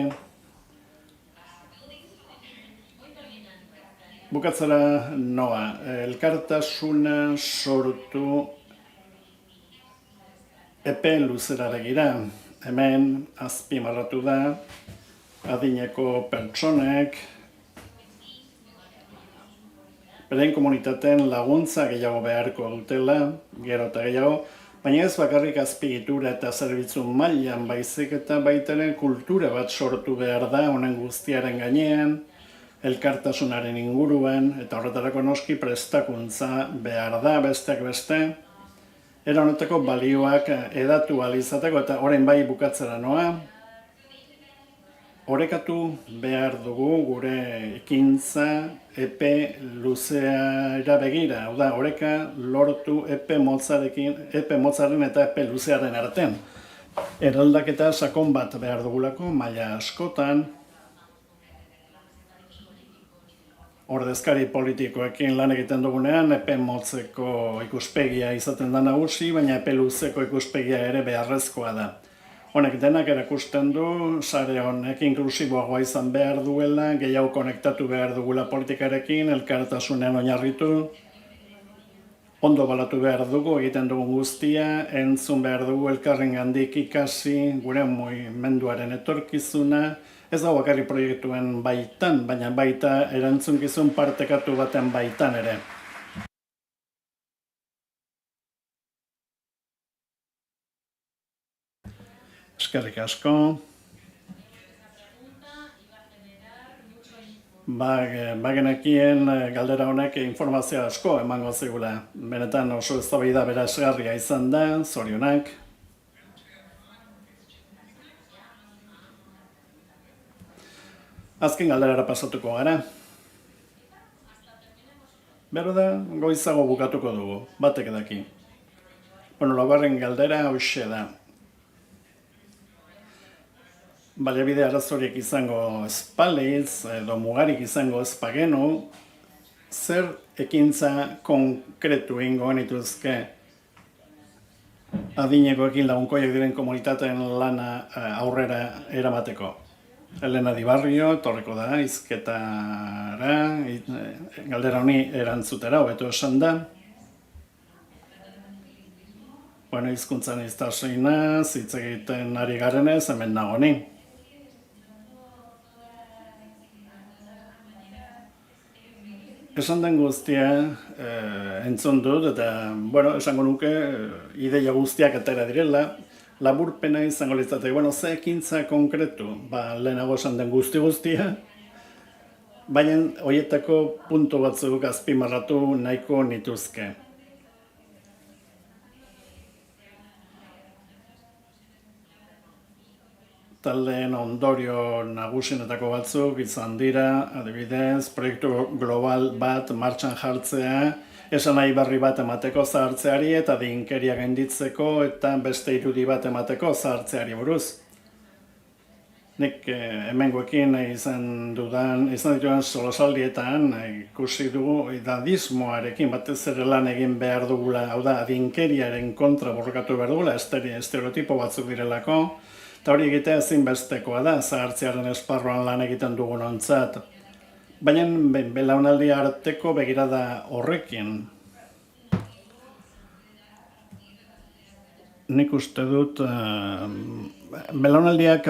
Bukatzera noa, elkartasuna sortu epe luzera begira. Hemen azpimarratu da adineko pertsonek beren komunitateen laguntza gehiago beharko dutela, gero eta gehiago, baina ez bakarrik azpiegitura eta zerbitzu mailan baizik eta baita ere kultura bat sortu behar da honen guztiaren gainean, elkartasunaren inguruan, eta horretarako noski prestakuntza behar da besteak beste, era honetako balioak edatu ahal izateko eta orain bai bukatzera noa. Orekatu behar dugu gure ekintza epe luzeara begira, hau da, oreka lortu epe motzaren eta epe luzearen artean. Eraldaketa sakon bat behar dugulako, maila askotan, ordezkari politikoekin lan egiten dugunean, epe motzeko ikuspegia izaten da nagusi, baina epe luzeko ikuspegia ere beharrezkoa da. Honek denak erakusten du, sare honek inklusiboagoa izan behar duela, gehiago konektatu behar dugula politikarekin, elkartasunean oinarritu, ondo balatu behar dugu, egiten dugu guztia, entzun behar dugu elkarrengandik ikasi, gure mugimenduaren etorkizuna, ez da bakarrik proiektuen baitan, baina baita erantzunkizun partekatu baten baitan ere. Eskerrik asko. Bagenekien galdera honek informazio asko emango zigula. Benetan oso eztabaida berazgarria izan da, zorionak. Azken galderara pasatuko gara. Bero da, goizago bukatuko dugu, batek daki. Laugarren galdera hoxe da. Baliabide arazorik izango espaliz, edo mugarik izango espagenu, zer ekintza konkretu ingo genituzke adinekoekin lagunkoiak diren komunitateen lana aurrera eramateko. Elena Di Barrio, etorriko da, hizketara, galdera honi erantzutera, hobeto esan da. Hizkuntzan iztasinaz, hitz egiten ari garenez, hemen nago ni. Esan den guztia entzun dut, eta, esango nuke, ideia guztiak atera direla, laburpena izango litzateke, ze ekintza konkretu, lehenago esan den guztia, baina horietako puntu batzuk azpimarratu nahiko nituzke. Taldeen ondorio nagusienetako batzuk izan dira, adibidez, proiektu global bat martxan jartzea, esan nahi berri bat emateko zahartzeari eta dinkeria gainditzeko eta beste irudi bat emateko zahartzeari buruz. Nik hemengoekin izan ditudan solosaldietan ikusi dugu idadismoarekin batez ere lan egin behar dugula, hau da, dinkeriaren kontra borrokatu behar dugula, estereotipo batzuk direlako, eta hori egitea ezinbestekoa da, zahartzearen esparruan lan egiten dugunontzat. Baina belaunaldi arteko begirada horrekin. Nik uste dut belaunaldiak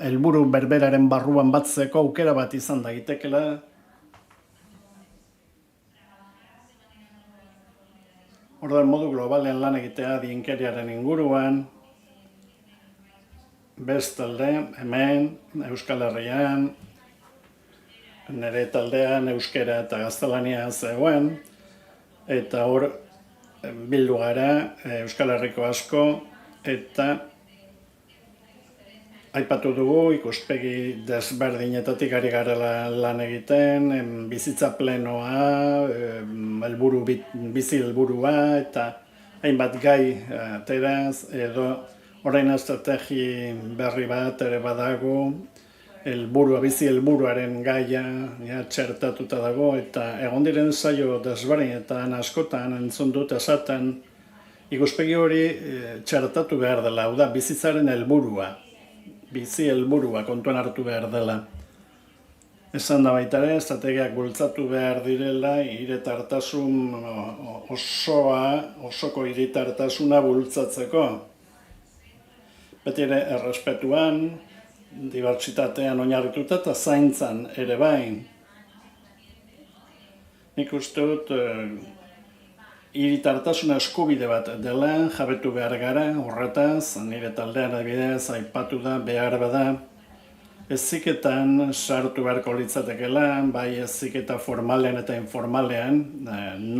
helburu berberaren barruan batzeko aukera bat izan daitekela. Orduan modu globalean lan egitea dinkeriaren inguruan, bestalde, hemen, Euskal Herrian, nire taldean euskera eta gaztelania zegoen, eta hor bildu gara Euskal Herriko asko, eta aipatu dugu ikuspegi desberdinetatik ari garela lan egiten, bizitza plenoa, bizi helburua, eta hainbat gai ateraz, edo orain estrategi berri bat ere badago, bizi helburuaren gaia txertatuta dago, eta egon diren saio desberdinetan askotan entzun dut esaten ikuspegi hori txertatu behar dela, hau da, bizitzaren helburua, bizi helburua kontuan hartu behar dela. Esan da baita ere, estrategiak bultzatu behar direla, hiritartasun osoko hiritartasuna bultzatzeko. Beti ere errespetuan, dibertsitatean oinarrituta eta zaintzan ere bai. Nik uste dut hiritartasuna eskubide bat dela, jabetu behar gara, horretaz, nire taldean adibidez aipatu da, behar bada, heziketan sartu beharko litzatekeela, bai heziketa formalean eta informalean,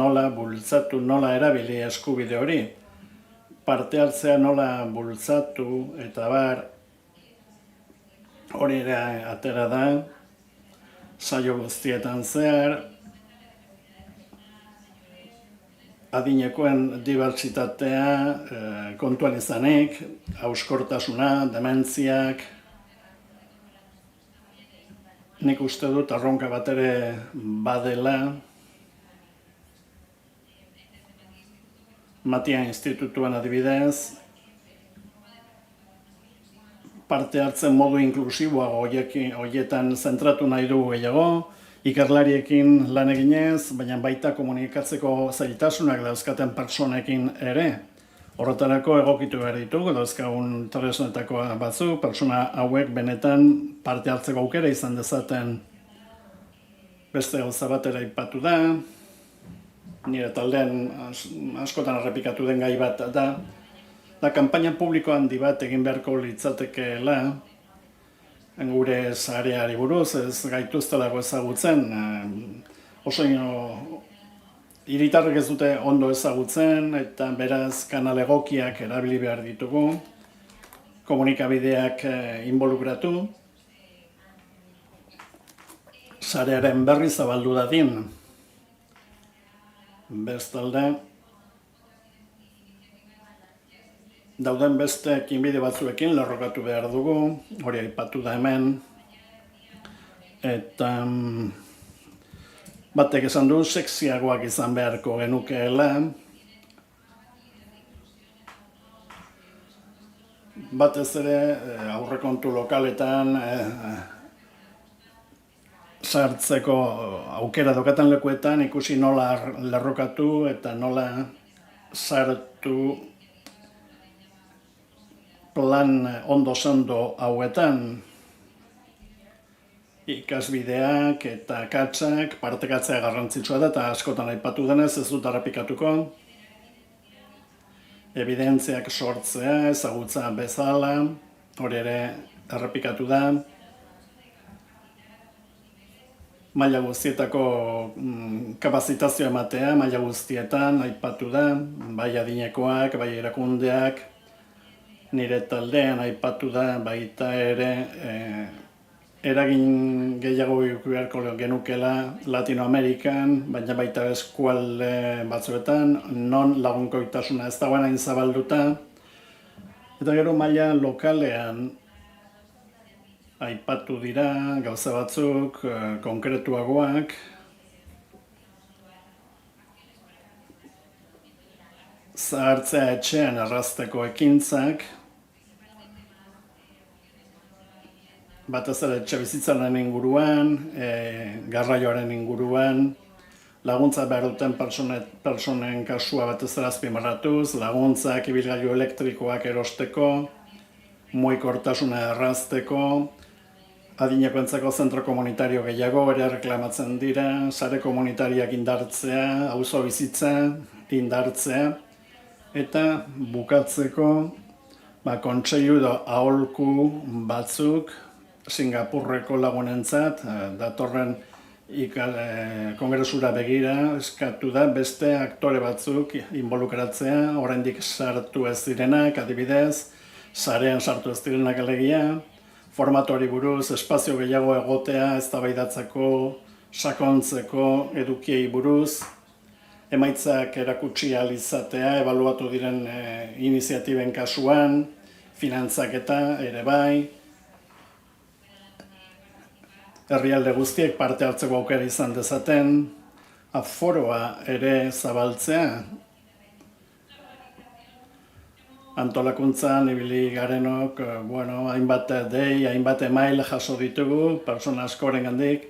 nola bultzatu, nola erabili eskubide hori. Parte hartzea nola bultzatu eta hori ere atera da, saio guztietan zehar, adinekoen dibertsitatea kontuan izanik, hauskortasuna, dementziak. Nik uste dut arronka bat ere badela Matia Institutuan adibidez, parte hartzen modu inklusiboago horietan zentratu nahi dugu gehiago, ikerlariekin lan eginez, baina baita komunikatzeko zailtasunak dauzkaten pertsonekin ere. Horretarako egokitu behar ditugu, dauzkagun tresnetako batzu, pertsona hauek benetan parte hartzeko aukera izan dezaten. Beste gauza bat ere aipatu da, nire taldean askotan errepikatu den gai bat da kanpaina publiko handi bat egin beharko litzatekeela, gure sareari buruz, ez gaituztelako ezagutzen, oso hiritarrek ez dute ondo ezagutzen, eta beraz kanal egokiak erabili behar ditugu, komunikabideak involukratu, sarearen berri zabaldu dadin. Bestalde, dauden beste ekinbide batzuekin lerrokatu behar dugu, hori aipatu da hemen, eta batek esan du sexiagoak izan beharko genukeela, batez ere aurrekontu lokaletan sartzeko aukera daukaten lekuetan ikusi nola lerrokatu eta nola sartu plan ondo-sendo hauetan. Ikasbideak eta akatsak partekatzea garrantzitsua da eta askotan aipatu denez ez dut errepikatuko. Evidentziak sortzea, ezagutza bezala, hori ere errepikatu da. Maila guztietako kapazitazio ematea, maila guztietan aipatu da, bai adinekoak, bai erakundeak, nire taldean aipatu da baita ere eragin gehiago beharko genukela Latinoamerikan, baina baita eskualde batzuetan, non lagunkoitasuna ez dagoen hain zabalduta. Eta gero maila lokalean aipatu dira gauza batzuk konkretuagoak. Zahartzea etxean errazteko ekintzak, batez ere etxebizitzaren inguruan, garraioaren inguruan, laguntza behar duten pertsonen kasua batez ere azpimarratuz, laguntzak ibilgailu elektrikoak erosteko, mugikortasuna errazteko, adinekoentzako zentro komunitario gehiago ere reklamatzen dira, sare komunitariak indartzea, auzo bizitza indartzea, eta bukatzeko kontseilu edo aholku batzuk Singapurreko lagunentzat, datorren kongresura begira eskatu da beste aktore batzuk involukratzea, oraindik sartu ez direnak, adibidez, sarean sartu ez direnak alegia, formatori buruz, espazio gehiago egotea, eztabaidatzeko, sakontzeko, edukiei buruz, emaitzak erakutsi ahal izatea, ebaluatu diren iniziatiben kasuan, finantzaketa ere bai, herrialde guztiek parte hartzeko aukera izan dezaten, aforoa ere zabaltzea. Antolakuntzan ibili garenok, hainbat dei, hainbat email jaso ditugu, pertsona askorengandik,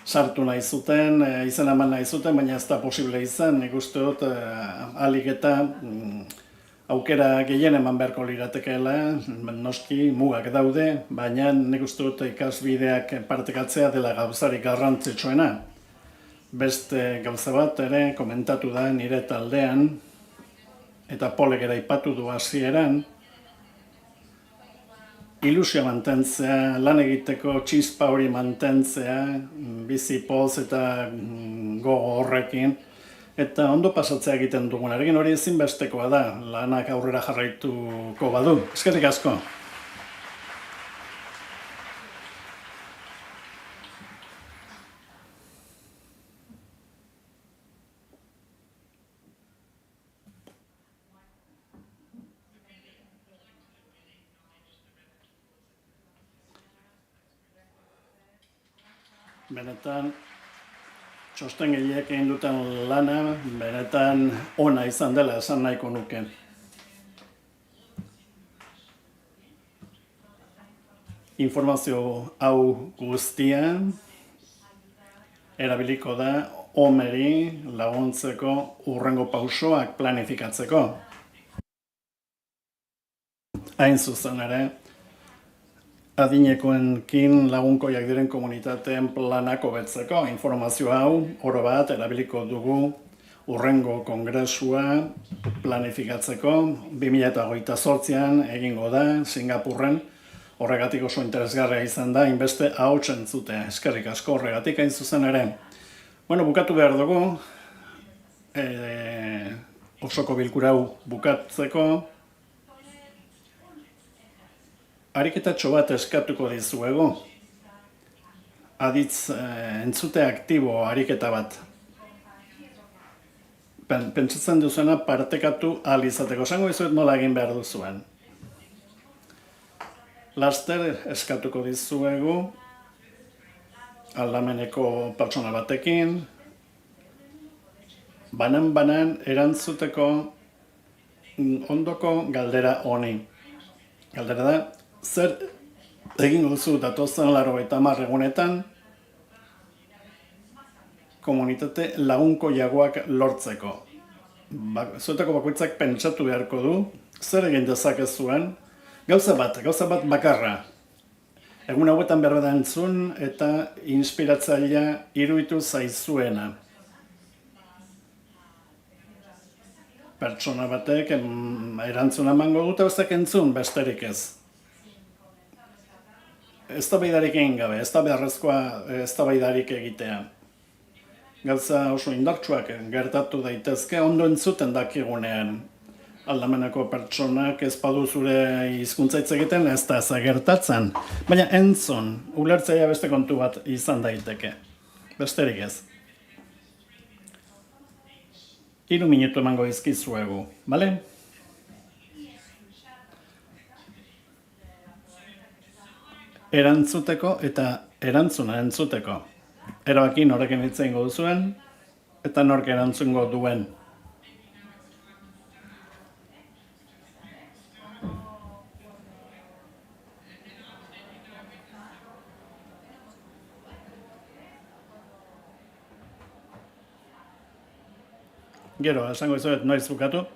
sartu nahi zuten, izena eman nahi zuten, baina ez da posible izan, nik uste dut ahalik eta aukera gehien eman beharko liratekeela, noski mugak daude, baina nik uste dut ikasbideak partekatzea dela gauzarik garrantzitsuena. Beste gauza bat ere komentatu da nire taldean, eta Polek ere aipatu du hasieran, ilusioa mantentzea, lan egiteko txispa hori mantentzea, bizi poz eta gogo horrekin, eta ondo pasatzea egiten dugunarekin hori ezinbestekoa da, lanak aurrera jarraituko badu. Eskerrik asko. benetan txosten gehiek egin duten lana benetan ona izan dela esan nahiko nuke. Informazio hau guztia erabiliko da omeri laguntzeko hurrengo pausoak planifikatzeko. Hain zuzen ere, adinekoenkin lagunkoiak diren komunitateen planak hobetzeko. Informazio hau oro bat erabiliko dugu hurrengo kongresua planifikatzeko 2028an egingo da Singapurren. Horregatik oso interesgarria izan da, inbeste ahots entzutea. Eskerrik asko horregatik hain zuzen ere. Bueno, bukatu behar dugu, osoko bilkura hau bukatzeko. Ariketatxo bat eskatuko dizuegu. Aditz entzute aktibo ariketa bat. Pentsatzen duzuena partekatu ahal izateko. Esango dizuet nola egin behar duzuen. Laster eskatuko dizuegu aldameneko pertsona batekin, banan erantzuteko ondoko galdera honi. Galdera da, zer egingo duzu datozen 90 egunetan komunitate lagunkoiagoak lortzeko. Zuetako bakoitzak pentsatu beharko du, zer egin dezakezuen, gauza bat bakarra. Egun hauetan behar entzun eta inspiratzailea iruditu zaizuena. Pertsona batek erantzuna emango dute bestek entzun besterik ez. Eztabaidarik egin gabe, ez da beharrezkoa eztabaidarik egitea. Gauza oso indartsuak gertatu daitezke ondo entzuten dakigunean. Aldameneko pertsonak ez badu zure hizkuntza hitz egiten ez da gertatzen. Baina entzun, ulertzailea beste kontu bat izan daiteke. Besterik ez. 3 minutu emango dizkizuegu, bale? Erantzuteko eta erantzuna entzuteko. Erabaki norekin hitz egingo duzuen eta nork erantzungo duen. Gero, esango dizuet noiz bukatu.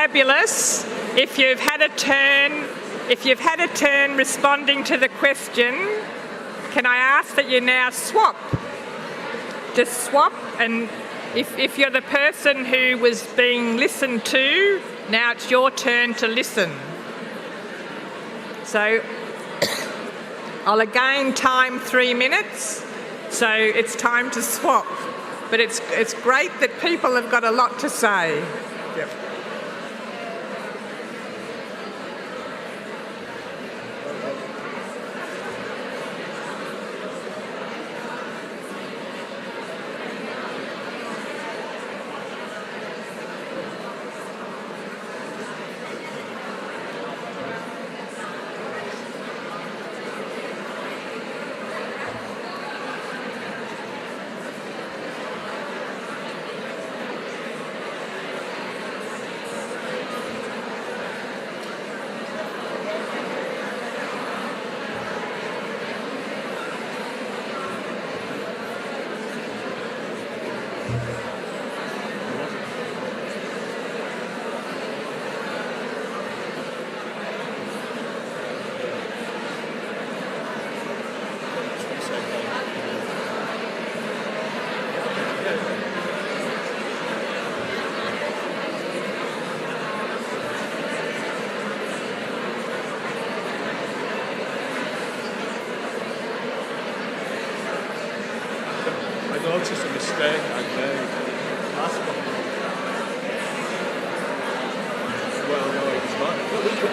fabulous. If you've had a turn responding to the question, can I ask that you now swap? Just swap, and if you're the person who was being listened to, now it's your turn to listen. So I'll again time 3 minutes, so it's time to swap. But it's great that people have got a lot to say. Yep. I noticed a mistake I made last one. Well, no, it was not. It was a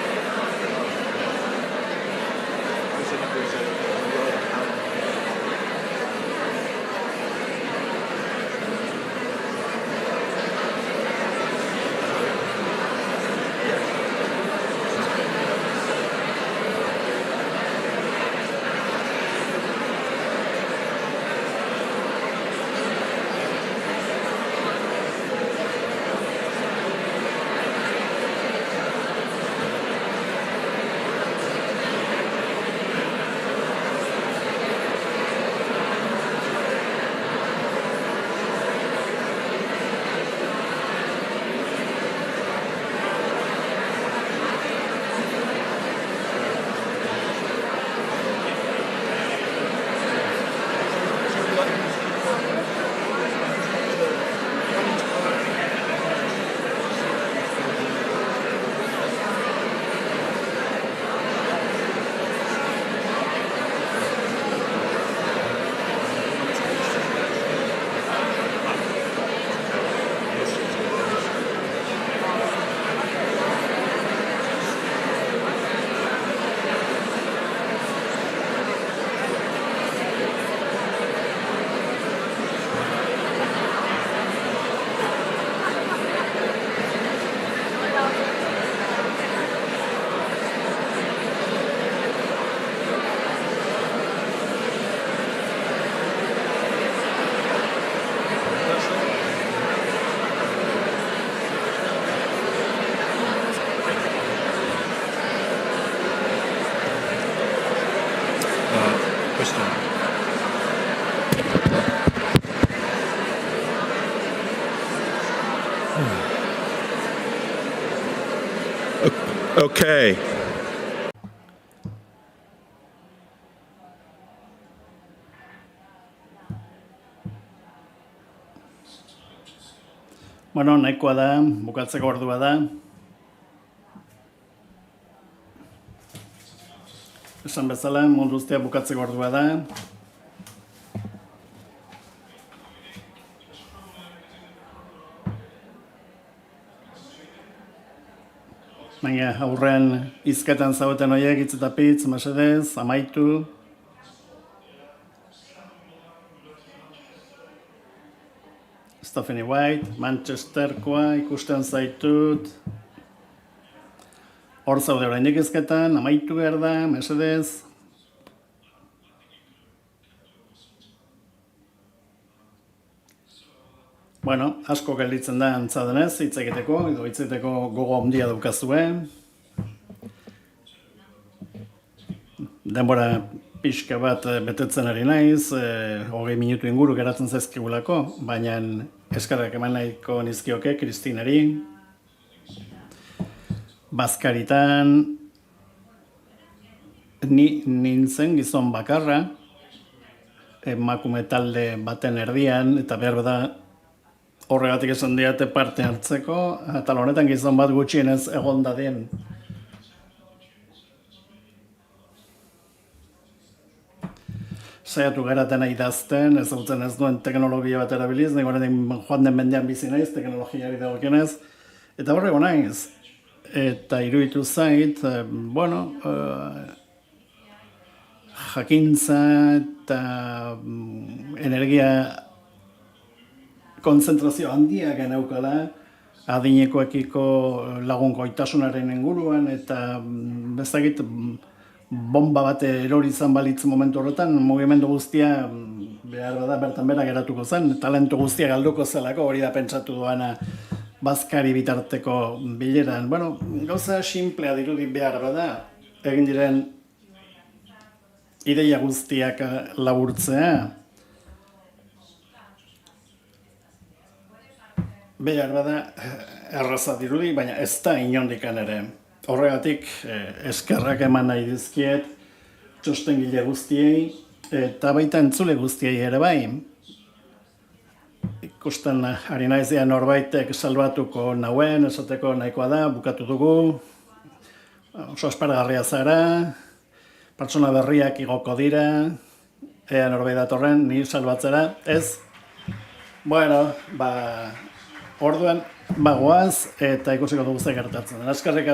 Okay. Bueno, nahikoa da, bukatzeko ordua da. Esan bezala, mundu guztia bukatzeko ordua da. Baina aurrean hizketan zaudeten horiek hitz eta pitz, mesedez, amaitu. Stephanie White, Manchesterkoa ikusten zaitut. Hor zaude oraindik hizketan, amaitu behar da, mesedez. Bueno, asko gelditzen da antza denez, hitz egiteko, edo hitz egiteko gogo handia daukazue. Denbora pixka bat betetzen ari naiz, 20 minutu inguru geratzen zaizkigulako, baina eskerrak eman nahiko nizkioke Kristinari. Bazkaritan ni nintzen gizon bakarra, emakume talde baten erdian, eta behar da horregatik esan diate parte hartzeko, eta honetan gizon bat gutxienez egon dadien. Saiatu garatena idazten, ezagutzen ez duen teknologia bat erabiliz, nik joan den mendean bizi naiz, teknologiari dagokienez, eta horrego naiz. Eta iruditu zait, jakintza eta energia konzentrazio handiak geneukala, adinekoekiko lagunkoitasunaren inguruan, eta bezakit bomba bat erori izan balitz momentu horretan, mugimendu guztia behar da bertan bera geratuko zen, talentu guztia galduko zelako, hori da pentsatu duana bazkari bitarteko bileran. Gauza simplea dirudi behar da, egin diren ideia guztiak laburtzea. Behar da erraza dirudi, baina ez da inondikan ere. Horregatik eskerrak eman nahi dizkiet txostengile guztiei eta baita entzule guztiei ere bai. Ikusten ari naizean norbaitek salbatuko nauen, esateko nahikoa da, bukatu dugu, oso aspergarria zara, pertsona berriak igoko dira, ea norbait datorren, ni salbatzera, ez? Orduan, bagoaz eta ikusiko dugu ze gertatzen. Eskerrik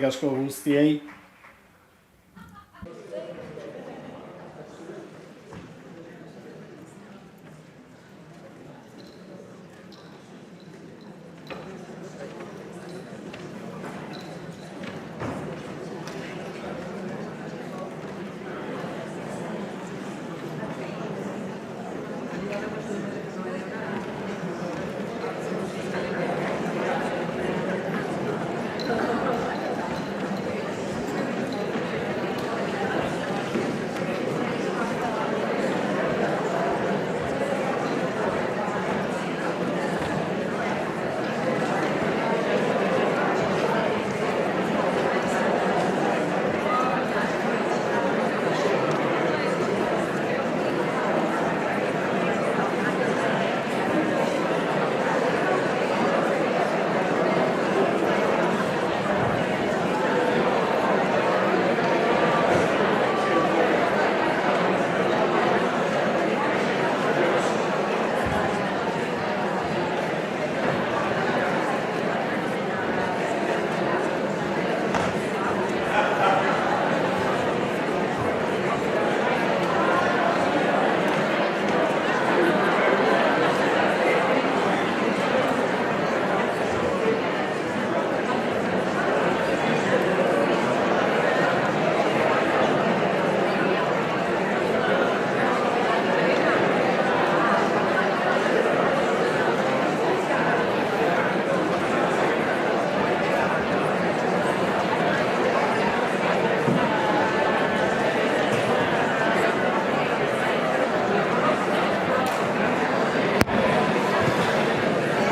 asko guztiei.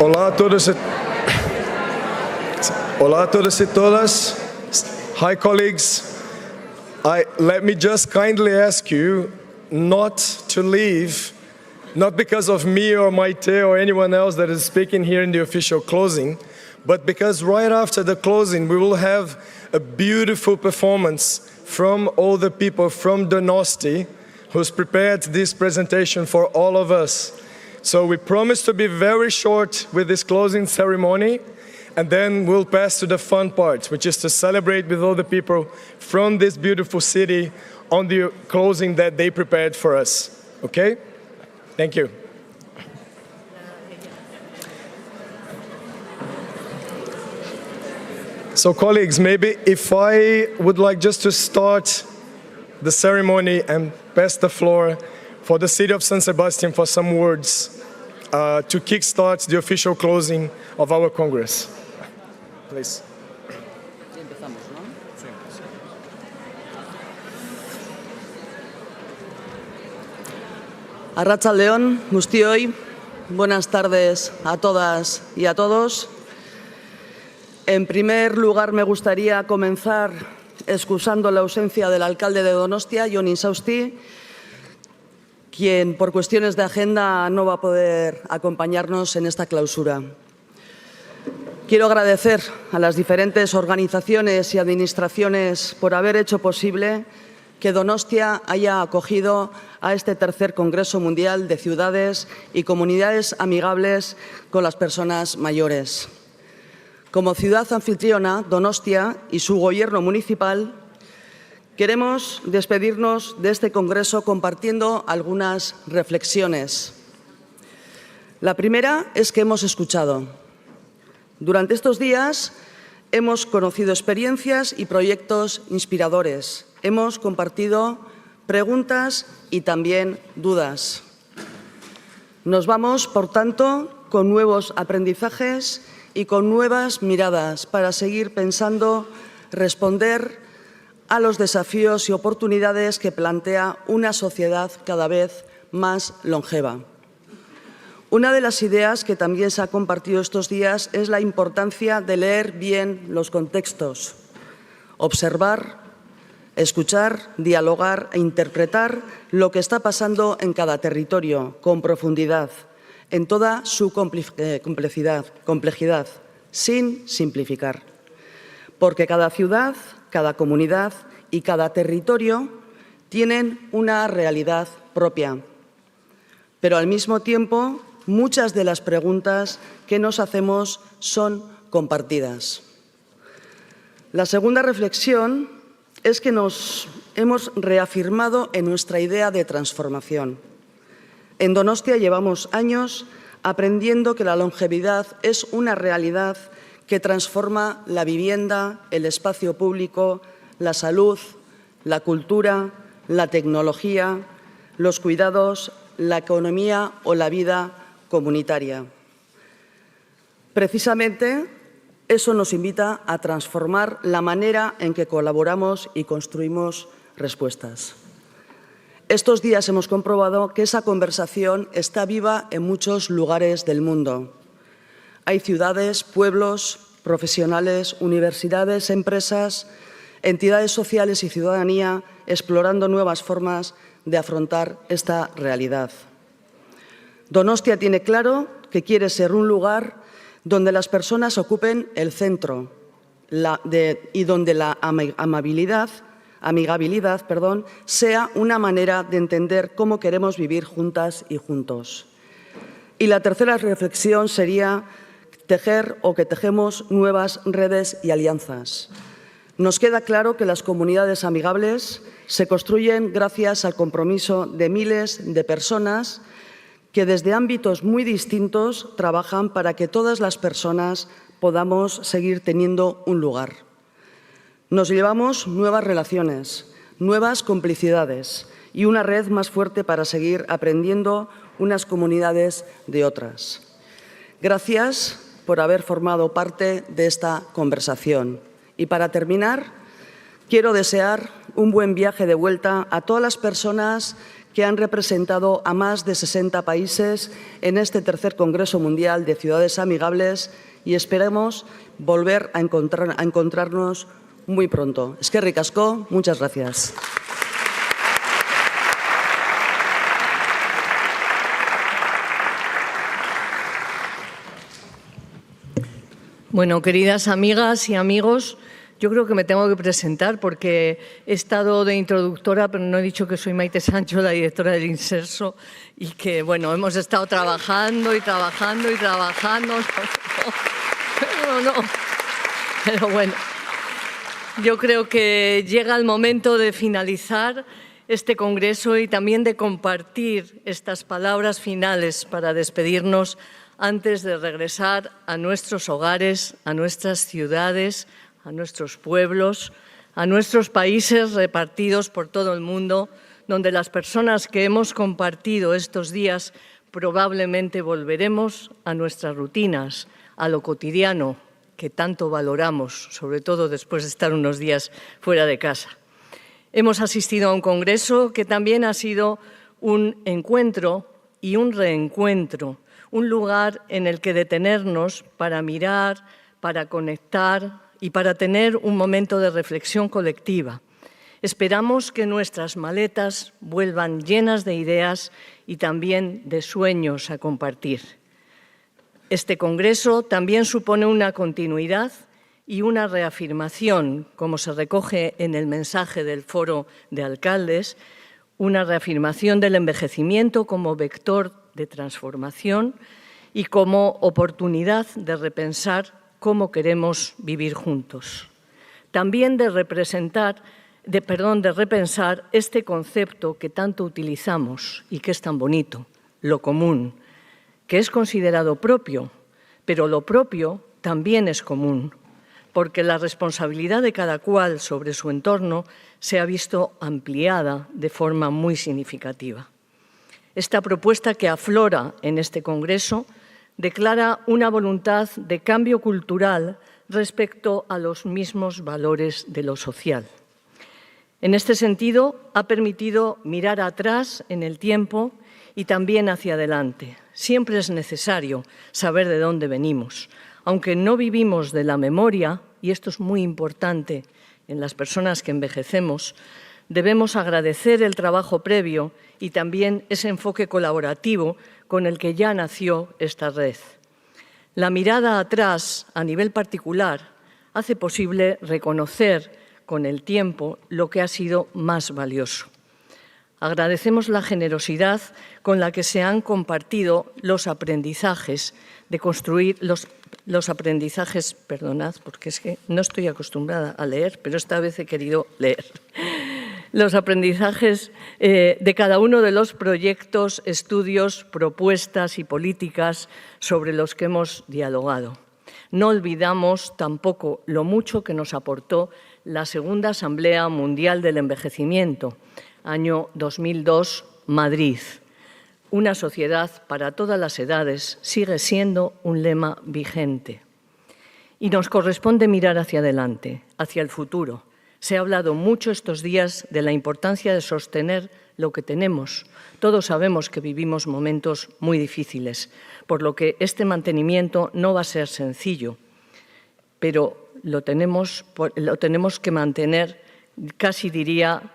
Olá a todos e todas. Hi, colleagues. Let me just kindly ask you not to leave, not because of me or Maite or anyone else that is speaking here in the official closing, but because right after the closing we will have a beautiful performance from all the people from Donosti who's prepared this presentation for all of us. So we promise to be very short with this closing ceremony, and then we'll pass to the fun part, which is to celebrate with all the people from this beautiful city on the closing that they prepared for us. Okay? Thank you. So colleagues, maybe if I would like just to start the ceremony and pass the floor for the city of San Sebastian for some words to kickstart the official closing of our Congress. Please. Arratsaldeon guztioi, buenas tardes a todas y a todos. En primer lugar, me gustaría comenzar excusando la ausencia del alcalde de Donostia, Jon Insausti, quien por cuestiones de agenda no va a poder acompañarnos en esta clausura. Quiero agradecer a las diferentes organizaciones y administraciones por haber hecho posible que Donostia haya acogido a este tercer Congreso Mundial de Ciudades y Comunidades Amigables con las Personas Mayores. Como ciudad anfitriona, Donostia y su gobierno municipal queremos despedirnos de este congreso compartiendo algunas reflexiones. La primera es que hemos escuchado. Durante estos días hemos conocido experiencias y proyectos inspiradores. Hemos compartido preguntas y también dudas. Nos vamos, por tanto, con nuevos aprendizajes y con nuevas miradas para seguir pensando, responder a los desafíos y oportunidades que plantea una sociedad cada vez más longeva. Una de las ideas que también se ha compartido estos días es la importancia de leer bien los contextos, observar, escuchar, dialogar e interpretar lo que está pasando en cada territorio con profundidad, en toda su complejidad, sin simplificar. Porque cada ciudad, cada comunidad y cada territorio tienen una realidad propia. Pero al mismo tiempo, muchas de las preguntas que nos hacemos son compartidas. La segunda reflexión es que nos hemos reafirmado en nuestra idea de transformación. En Donostia llevamos años aprendiendo que la longevidad es una realidad que transforma la vivienda, el espacio público, la salud, la cultura, la tecnología, los cuidados, la economía o la vida comunitaria. Precisamente, eso nos invita a transformar la manera en que colaboramos y construimos respuestas. Estos días hemos comprobado que esa conversación está viva en muchos lugares del mundo. Hay ciudades, pueblos, profesionales, universidades, empresas, entidades sociales y ciudadanía explorando nuevas formas de afrontar esta realidad. Donostia tiene claro que quiere ser un lugar donde las personas ocupen el centro y donde la amigabilidad, sea una manera de entender cómo queremos vivir juntas y juntos. Y la tercera reflexión sería tejer o que tejemos nuevas redes y alianzas. Nos queda claro que las comunidades amigables se construyen gracias al compromiso de miles de personas que desde ámbitos muy distintos trabajan para que todas las personas podamos seguir teniendo un lugar. Nos llevamos nuevas relaciones, nuevas complicidades y una red más fuerte para seguir aprendiendo unas comunidades de otras. Gracias por haber formado parte de esta conversación. Y para terminar, quiero desear un buen viaje de vuelta a todas las personas que han representado a más de 60 países en este tercer Congreso Mundial de Ciudades Amigables y esperemos volver a encontrarnos muy pronto. Eskerrik asko, muchas gracias. Bueno, queridas amigas y amigos, yo creo que me tengo que presentar porque he estado de introductora, pero no he dicho que soy Maite Sancho, la directora del Inserso, y que, bueno, hemos estado trabajando y trabajando y trabajando. No. Pero bueno, yo creo que llega el momento de finalizar este congreso y también de compartir estas palabras finales para despedirnos antes de regresar a nuestros hogares, a nuestras ciudades, a nuestros pueblos, a nuestros países repartidos por todo el mundo, donde las personas que hemos compartido estos días probablemente volveremos a nuestras rutinas, a lo cotidiano que tanto valoramos, sobre todo después de estar unos días fuera de casa. Hemos asistido a un congreso que también ha sido un encuentro y un reencuentro, un lugar en el que detenernos para mirar, para conectar y para tener un momento de reflexión colectiva. Esperamos que nuestras maletas vuelvan llenas de ideas y también de sueños a compartir. Este congreso también supone una continuidad y una reafirmación, como se recoge en el mensaje del Foro de Alcaldes, una reafirmación del envejecimiento como vector de transformación y como oportunidad de repensar cómo queremos vivir juntos. También de repensar este concepto que tanto utilizamos y que es tan bonito, lo común, que es considerado propio, pero lo propio también es común, porque la responsabilidad de cada cual sobre su entorno se ha visto ampliada de forma muy significativa. Esta propuesta que aflora en este Congreso declara una voluntad de cambio cultural respecto a los mismos valores de lo social. En este sentido, ha permitido mirar atrás en el tiempo y también hacia adelante. Siempre es necesario saber de dónde venimos. Aunque no vivimos de la memoria, y esto es muy importante en las personas que envejecemos, debemos agradecer el trabajo previo y también ese enfoque colaborativo con el que ya nació esta red. La mirada atrás, a nivel particular, hace posible reconocer con el tiempo lo que ha sido más valioso. Agradecemos la generosidad con la que se han compartido los aprendizajes de construir los aprendizajes, perdonad, porque es que no estoy acostumbrada a leer, pero esta vez he querido leer. Los aprendizajes de cada uno de los proyectos, estudios, propuestas y políticas sobre los que hemos dialogado. No olvidamos tampoco lo mucho que nos aportó la Segunda Asamblea Mundial del Envejecimiento, año 2002, Madrid. Una sociedad para todas las edades sigue siendo un lema vigente. Y nos corresponde mirar hacia adelante, hacia el futuro. Se ha hablado mucho estos días de la importancia de sostener lo que tenemos. Todos sabemos que vivimos momentos muy difíciles, por lo que este mantenimiento no va a ser sencillo, pero lo tenemos que mantener, casi diría,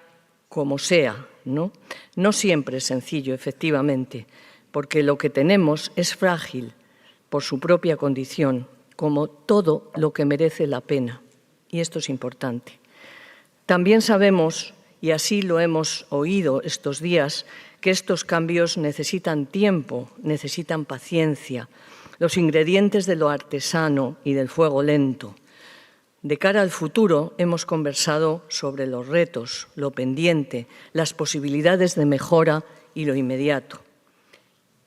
como sea, ¿no? No siempre es sencillo, efectivamente, porque lo que tenemos es frágil por su propia condición, como todo lo que merece la pena. Y esto es importante. También sabemos, y así lo hemos oído estos días, que estos cambios necesitan tiempo, necesitan paciencia, los ingredientes de lo artesano y del fuego lento. De cara al futuro, hemos conversado sobre los retos, lo pendiente, las posibilidades de mejora y lo inmediato.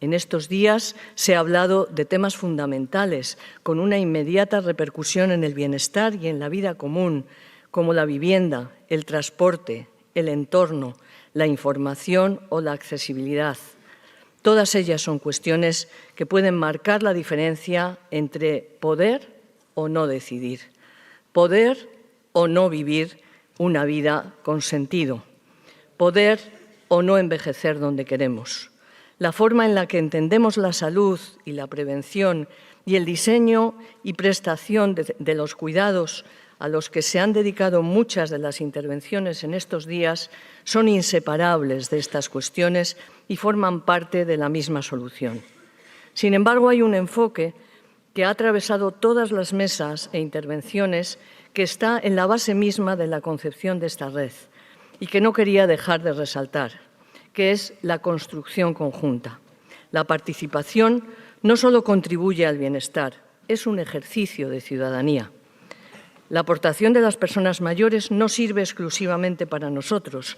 En estos días se ha hablado de temas fundamentales, con una inmediata repercusión en el bienestar y en la vida común, como la vivienda, el transporte, el entorno, la información o la accesibilidad. Todas ellas son cuestiones que pueden marcar la diferencia entre poder o no decidir, poder o no vivir una vida con sentido, poder o no envejecer donde queremos. La forma en la que entendemos la salud y la prevención y el diseño y prestación de los cuidados a los que se han dedicado muchas de las intervenciones en estos días son inseparables de estas cuestiones y forman parte de la misma solución. Sin embargo, hay un enfoque que ha atravesado todas las mesas e intervenciones, que está en la base misma de la concepción de esta red y que no quería dejar de resaltar, que es la construcción conjunta. La participación no solo contribuye al bienestar, es un ejercicio de ciudadanía. La aportación de las personas mayores no sirve exclusivamente para nosotros.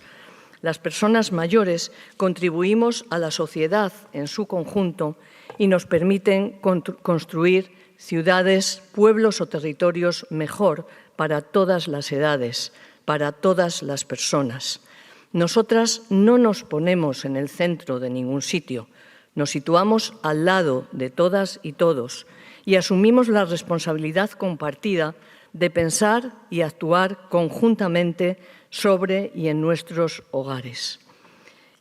Las personas mayores contribuimos a la sociedad en su conjunto y nos permiten construir ciudades, pueblos o territorios mejor para todas las edades, para todas las personas. Nosotras no nos ponemos en el centro de ningún sitio, nos situamos al lado de todas y todos y asumimos la responsabilidad compartida de pensar y actuar conjuntamente sobre y en nuestros hogares.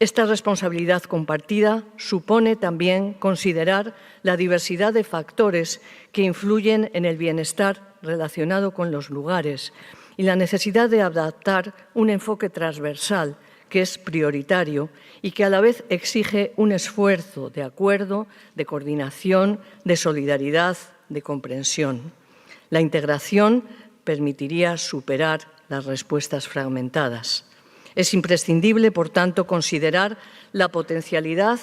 Esta responsabilidad compartida supone también considerar la diversidad de factores que influyen en el bienestar relacionado con los lugares y la necesidad de adaptar un enfoque transversal que es prioritario y que a la vez exige un esfuerzo de acuerdo, de coordinación, de solidaridad, de comprensión. La integración permitiría superar las respuestas fragmentadas. Es imprescindible, por tanto, considerar la potencialidad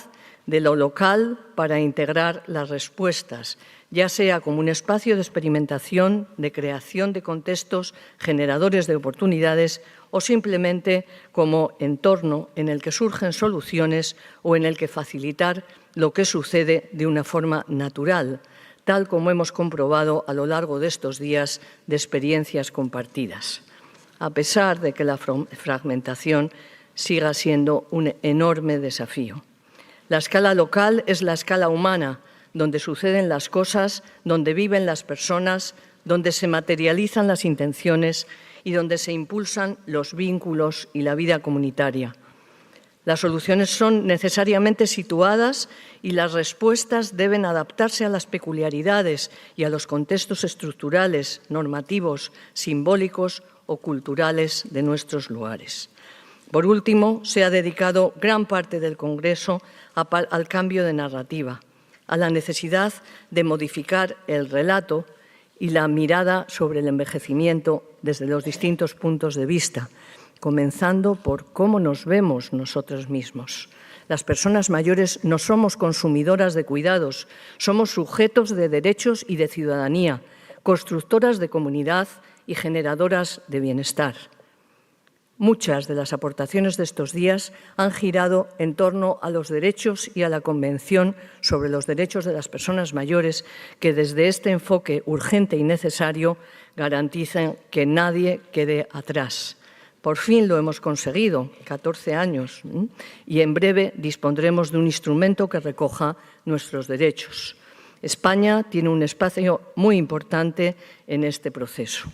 de lo local para integrar las respuestas, ya sea como un espacio de experimentación, de creación de contextos generadores de oportunidades o simplemente como entorno en el que surgen soluciones o en el que facilitar lo que sucede de una forma natural, tal como hemos comprobado a lo largo de estos días de experiencias compartidas, a pesar de que la fragmentación siga siendo un enorme desafío. La escala local es la escala humana, donde suceden las cosas, donde viven las personas, donde se materializan las intenciones y donde se impulsan los vínculos y la vida comunitaria. Las soluciones son necesariamente situadas y las respuestas deben adaptarse a las peculiaridades y a los contextos estructurales, normativos, simbólicos o culturales de nuestros lugares. Por último, se ha dedicado gran parte del Congreso al cambio de narrativa, a la necesidad de modificar el relato y la mirada sobre el envejecimiento desde los distintos puntos de vista, comenzando por cómo nos vemos nosotros mismos. Las personas mayores no somos consumidoras de cuidados, somos sujetos de derechos y de ciudadanía, constructoras de comunidad y generadoras de bienestar. Muchas de las aportaciones de estos días han girado en torno a los derechos y a la Convención sobre los Derechos de las Personas Mayores, que desde este enfoque urgente y necesario garantizan que nadie quede atrás. Por fin lo hemos conseguido, 14 años, y en breve dispondremos de un instrumento que recoja nuestros derechos. España tiene un espacio muy importante en este proceso.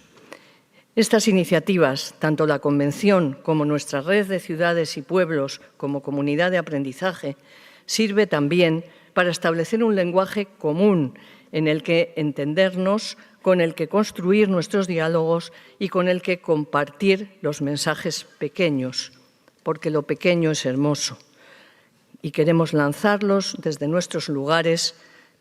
Estas iniciativas, tanto la Convención como nuestra red de ciudades y pueblos como comunidad de aprendizaje, sirve también para establecer un lenguaje común en el que entendernos, con el que construir nuestros diálogos y con el que compartir los mensajes pequeños, porque lo pequeño es hermoso. Y queremos lanzarlos desde nuestros lugares,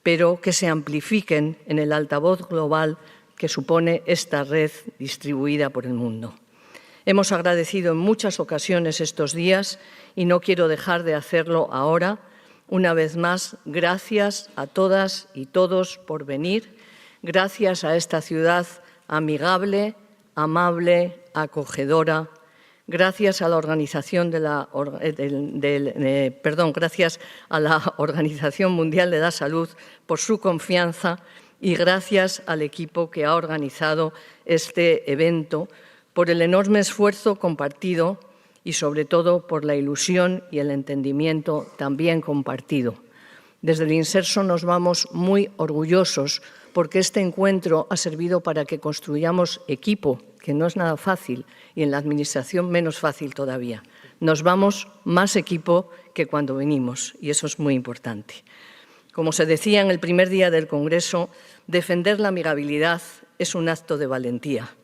pero que se amplifiquen en el altavoz global que supone esta red distribuida por el mundo. Hemos agradecido en muchas ocasiones estos días y no quiero dejar de hacerlo ahora. Una vez más, gracias a todas y todos por venir. Gracias a esta ciudad amigable, amable, acogedora. Gracias a la Organización gracias a la Organización Mundial de la Salud por su confianza. Y gracias al equipo que ha organizado este evento por el enorme esfuerzo compartido y, sobre todo, por la ilusión y el entendimiento también compartido. Desde el Inserso nos vamos muy orgullosos porque este encuentro ha servido para que construyamos equipo, que no es nada fácil, y en la Administración menos fácil todavía. Nos vamos más equipo que cuando venimos, y eso es muy importante. Como se decía en el primer día del Congreso, defender la amigabilidad es un acto de valentía.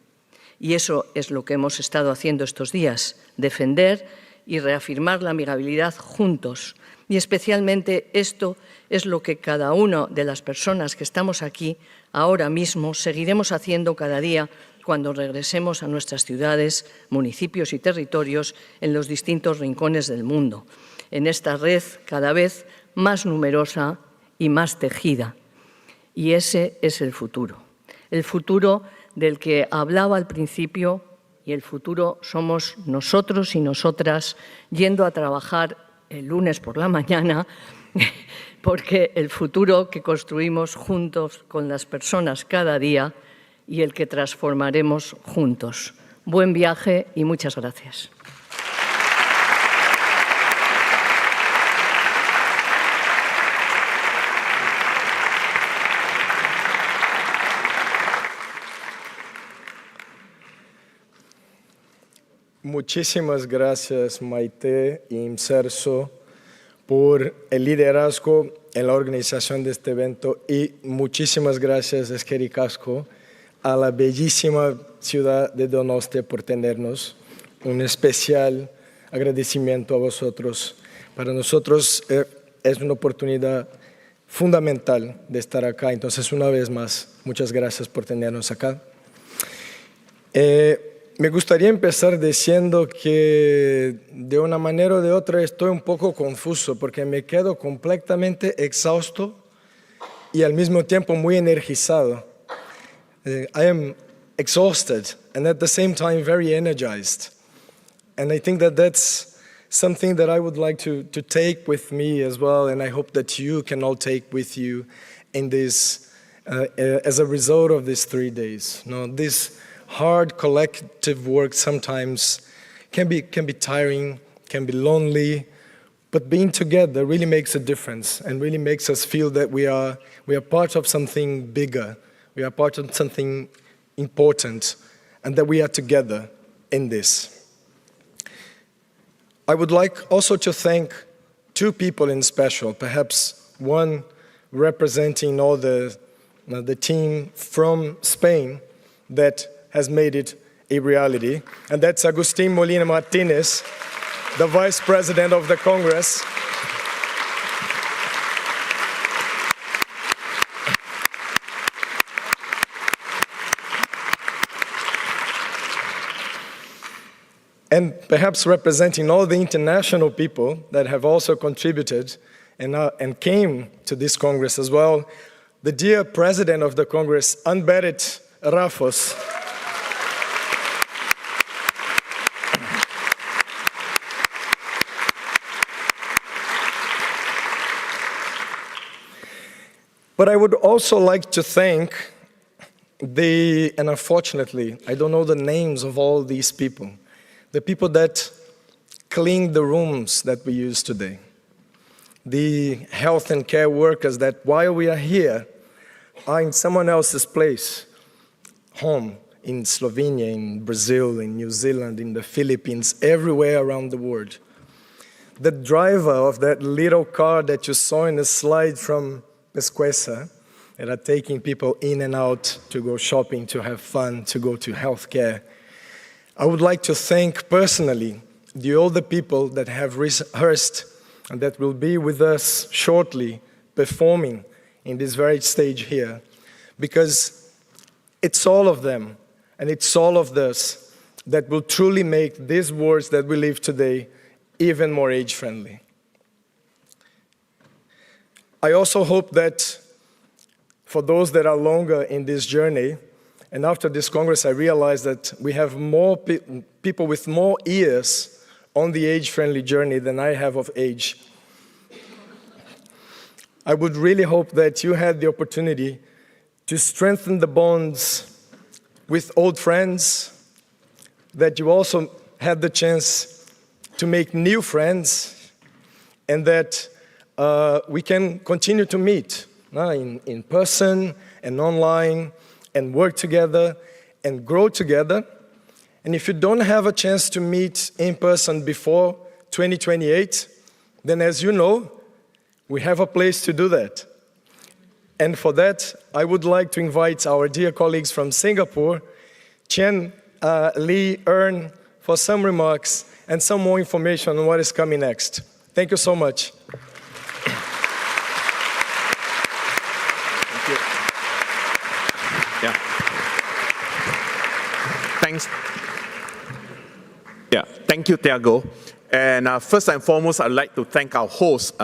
Y eso es lo que hemos estado haciendo estos días, defender y reafirmar la amigabilidad juntos. Y especialmente esto es lo que cada una de las personas que estamos aquí ahora mismo seguiremos haciendo cada día cuando regresemos a nuestras ciudades, municipios y territorios en los distintos rincones del mundo, en esta red cada vez más numerosa y más tejida. Y ese es el futuro del que hablaba al principio, y el futuro somos nosotros y nosotras yendo a trabajar el lunes por la mañana, porque el futuro que construimos juntos con las personas cada día y el que transformaremos juntos. Buen viaje y muchas gracias. muchísimas gracias Maite y Inserso por el liderazgo en la organización de este evento y muchísimas gracias Esqueri Casco a la bellísima ciudad de Donostia por tenernos. Un especial agradecimiento a vosotros. Para nosotros es una oportunidad fundamental de estar acá. Entonces, una vez más, muchas gracias por tenernos acá. Me gustaría empezar diciendo que de una manera o de otra estoy un poco confuso porque me quedo completamente exhausto y al mismo tiempo muy energizado. I am exhausted and at the same time very energized. And I think that that's something that I would like to take with me as well, and I hope that you can all take with you in this, as a result of these 3 days. This hard collective work sometimes can be tiring, can be lonely, but being together really makes a difference and really makes us feel that we are part of something bigger, we are part of something important, and that we are together in this. I would like also to thank 2 people in special, perhaps one representing all the team from Spain that has made it a reality, and that's Agustín Molina Martínez, the Vice President of the Congress. And perhaps representing all the international people that have also contributed and came to this Congress as well, the dear President of the Congress, Ann-Berit Rafos. But I would also like to thank and unfortunately, I don't know the names of all these people, the people that clean the rooms that we use today, the health and care workers that while we are here are in someone else's place, home, in Slovenia, in Brazil, in New Zealand, in the Philippines, everywhere around the world. The driver of that little car that you saw in the slide from Pesquesa that are taking people in and out to go shopping, to have fun, to go to healthcare. I would like to thank personally the older people that have rehearsed and that will be with us shortly performing in this very stage here, because it's all of them and it's all of us that will truly make these words that we live today even more age-friendly. I also hope that for those that are longer in this journey, and after this Congress, I realized that we have more people with more years on the age-friendly journey than I have of age. I would really hope that you had the opportunity to strengthen the bonds with old friends, that you also had the chance to make new friends, and that we can continue to meet in person and online, and work together and grow together. And if you don't have a chance to meet in person before 2028, then as you know, we have a place to do that. And for that, I would like to invite our dear colleagues from Singapore, Chen, Lee, Ern, for some remarks and some more information on what is coming next. Thank you so much. Thank you, Tiago. And first and foremost, I'd like to thank our host,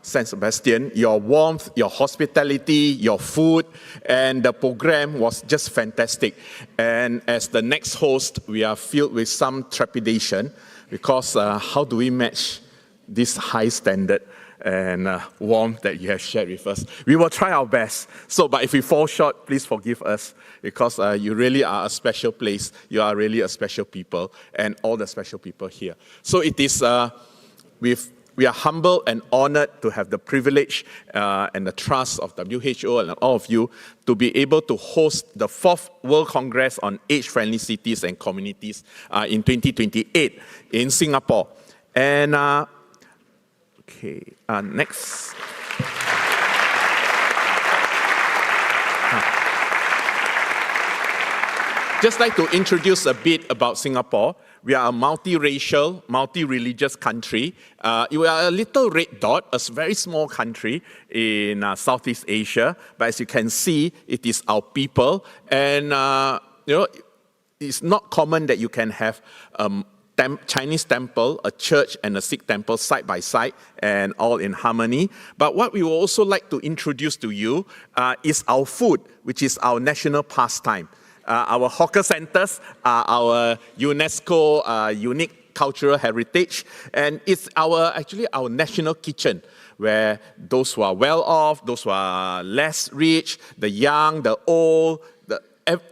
San Sebastian. Your warmth, your hospitality, your food, and the program was just fantastic. And as the next host, we are filled with some trepidation because how do we match this high standard and warmth that you have shared with us? We will try our best. But if we fall short, please forgive us, because you really are a special place. You are really a special people, and all the special people here. So it is with we are humbled and honored to have the privilege and the trust of WHO and all of you to be able to host the 4th World Congress on Age-Friendly Cities and Communities in 2028 in Singapore. And next. Just like to introduce a bit about Singapore. We are a multiracial, multi-religious country. We are a little red dot, a very small country in Southeast Asia. But as you can see, it is our people. And, it's not common that you can have Chinese temple, a church, and a Sikh temple side by side and all in harmony. But what we would also like to introduce to you is our food, which is our national pastime. Our hawker centers are our UNESCO unique cultural heritage, and it's actually our national kitchen, where those who are well off, those who are less rich, the young, the old,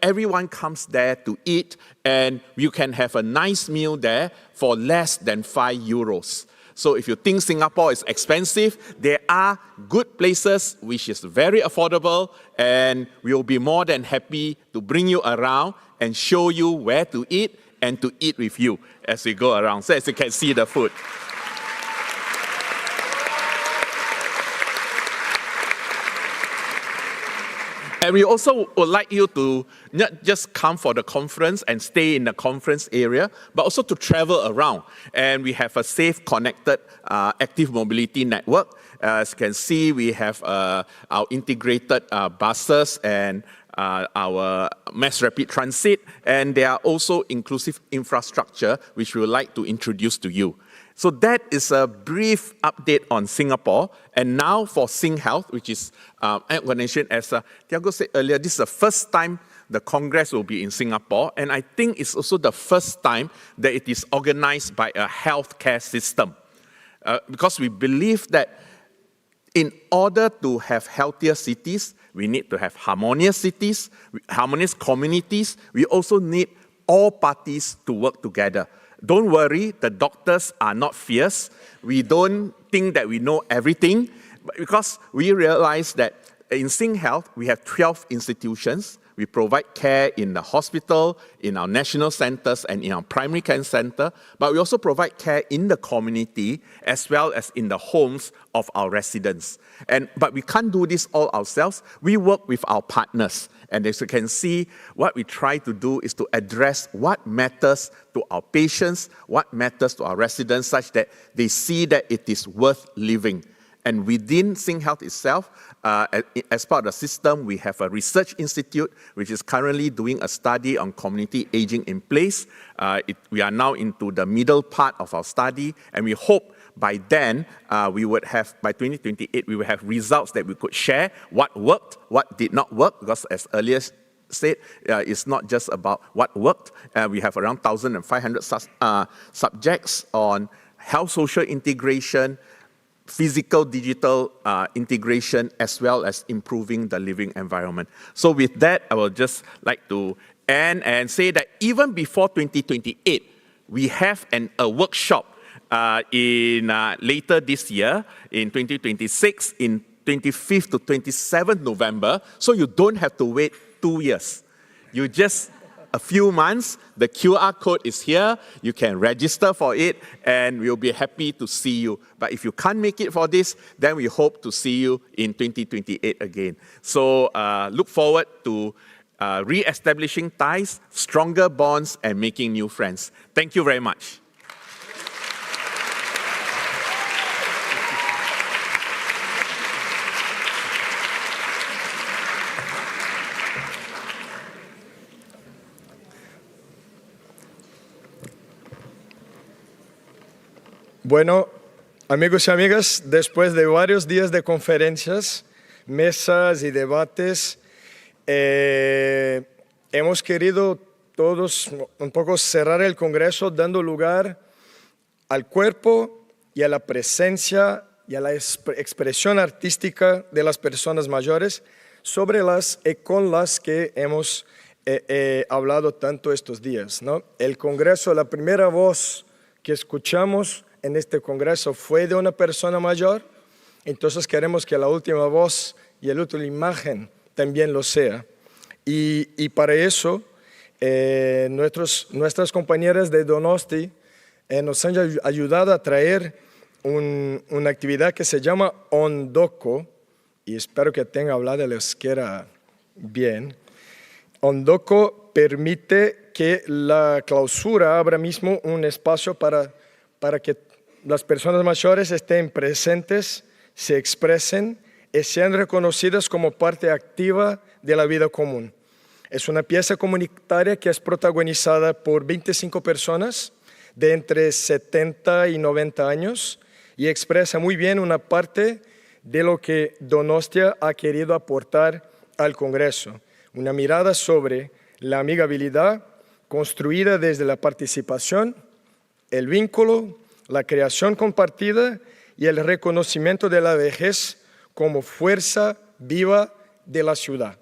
everyone comes there to eat, and you can have a nice meal there for less than €5. So if you think Singapore is expensive, there are good places which is very affordable, and we will be more than happy to bring you around and show you where to eat and to eat with you as we go around. So as you can see the food. And we also would like you to not just come for the conference and stay in the conference area, but also to travel around. And we have a safe, connected, active mobility network. As you can see, we have our integrated buses and our mass rapid transit. And there are also inclusive infrastructure, which we would like to introduce to you. So that is a brief update on Singapore. And now for SingHealth, which is an organization, as Tiago said earlier, this is the first time the Congress will be in Singapore. And I think it's also the first time that it is organized by a healthcare system. Because we believe that in order to have healthier cities, we need to have harmonious cities, harmonious communities. We also need all parties to work together. Don't worry, the doctors are not fierce. We don't think that we know everything, because we realize that in SingHealth, we have 12 institutions. We provide care in the hospital, in our national centers, and in our primary care center. But we also provide care in the community, as well as in the homes of our residents. But we can't do this all ourselves. We work with our partners. And as you can see, what we try to do is to address what matters to our patients, what matters to our residents, such that they see that it is worth living. And within SingHealth itself, as part of the system, we have a research institute which is currently doing a study on community aging in place. We are now into the middle part of our study, and we hope by then, we would have, by 2028, we will have results that we could share, what worked, what did not work, because as earlier said, it's not just about what worked. We have around 1,500 subjects on health social integration, physical digital integration, as well as improving the living environment. So with that, I will just like to end and say that even before 2028, we have a workshop later this year, in 2026, in 25th to 27th November, so you don't have to wait 2 years. You just, a few months, the QR code is here, you can register for it, and we'll be happy to see you. But if you can't make it for this, then we hope to see you in 2028 again. So look forward to re-establishing ties, stronger bonds, and making new friends. Thank you very much. Bueno, amigos y amigas, después de varios días de conferencias, mesas y debates, hemos querido todos un poco cerrar el Congreso dando lugar al cuerpo y a la presencia y a la expresión artística de las personas mayores sobre las y con las que hemos hablado tanto estos días, ¿no? El Congreso, la primera voz que escuchamos en este congreso fue de una persona mayor, entonces queremos que la última voz y la última imagen también lo sea. Y para eso, nuestras compañeras de Donosti nos han ayudado a traer una actividad que se llama Ondoko, y espero que tenga hablado el euskera bien. Ondoko permite que la clausura abra mismo un espacio para que las personas mayores estén presentes, se expresen y sean reconocidas como parte activa de la vida común. Es una pieza comunitaria que es protagonizada por 25 personas de entre 70 y 90 años y expresa muy bien una parte de lo que Donostia ha querido aportar al Congreso. Una mirada sobre la amigabilidad construida desde la participación, el vínculo, la creación compartida y el reconocimiento de la vejez como fuerza viva de la ciudad.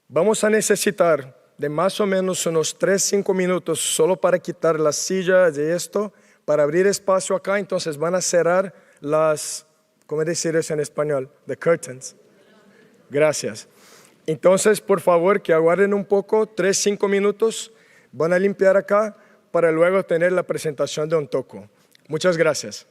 Vamos a necesitar de más o menos unos 3-5 minutos solo para quitar las sillas de esto, para abrir espacio acá, entonces van a cerrar las, ¿cómo decir eso en español? The curtains. Gracias. Entonces, por favor, que aguarden un poco, 3-5 minutos, van a limpiar acá para luego tener la presentación de Ondoko. Muchas gracias.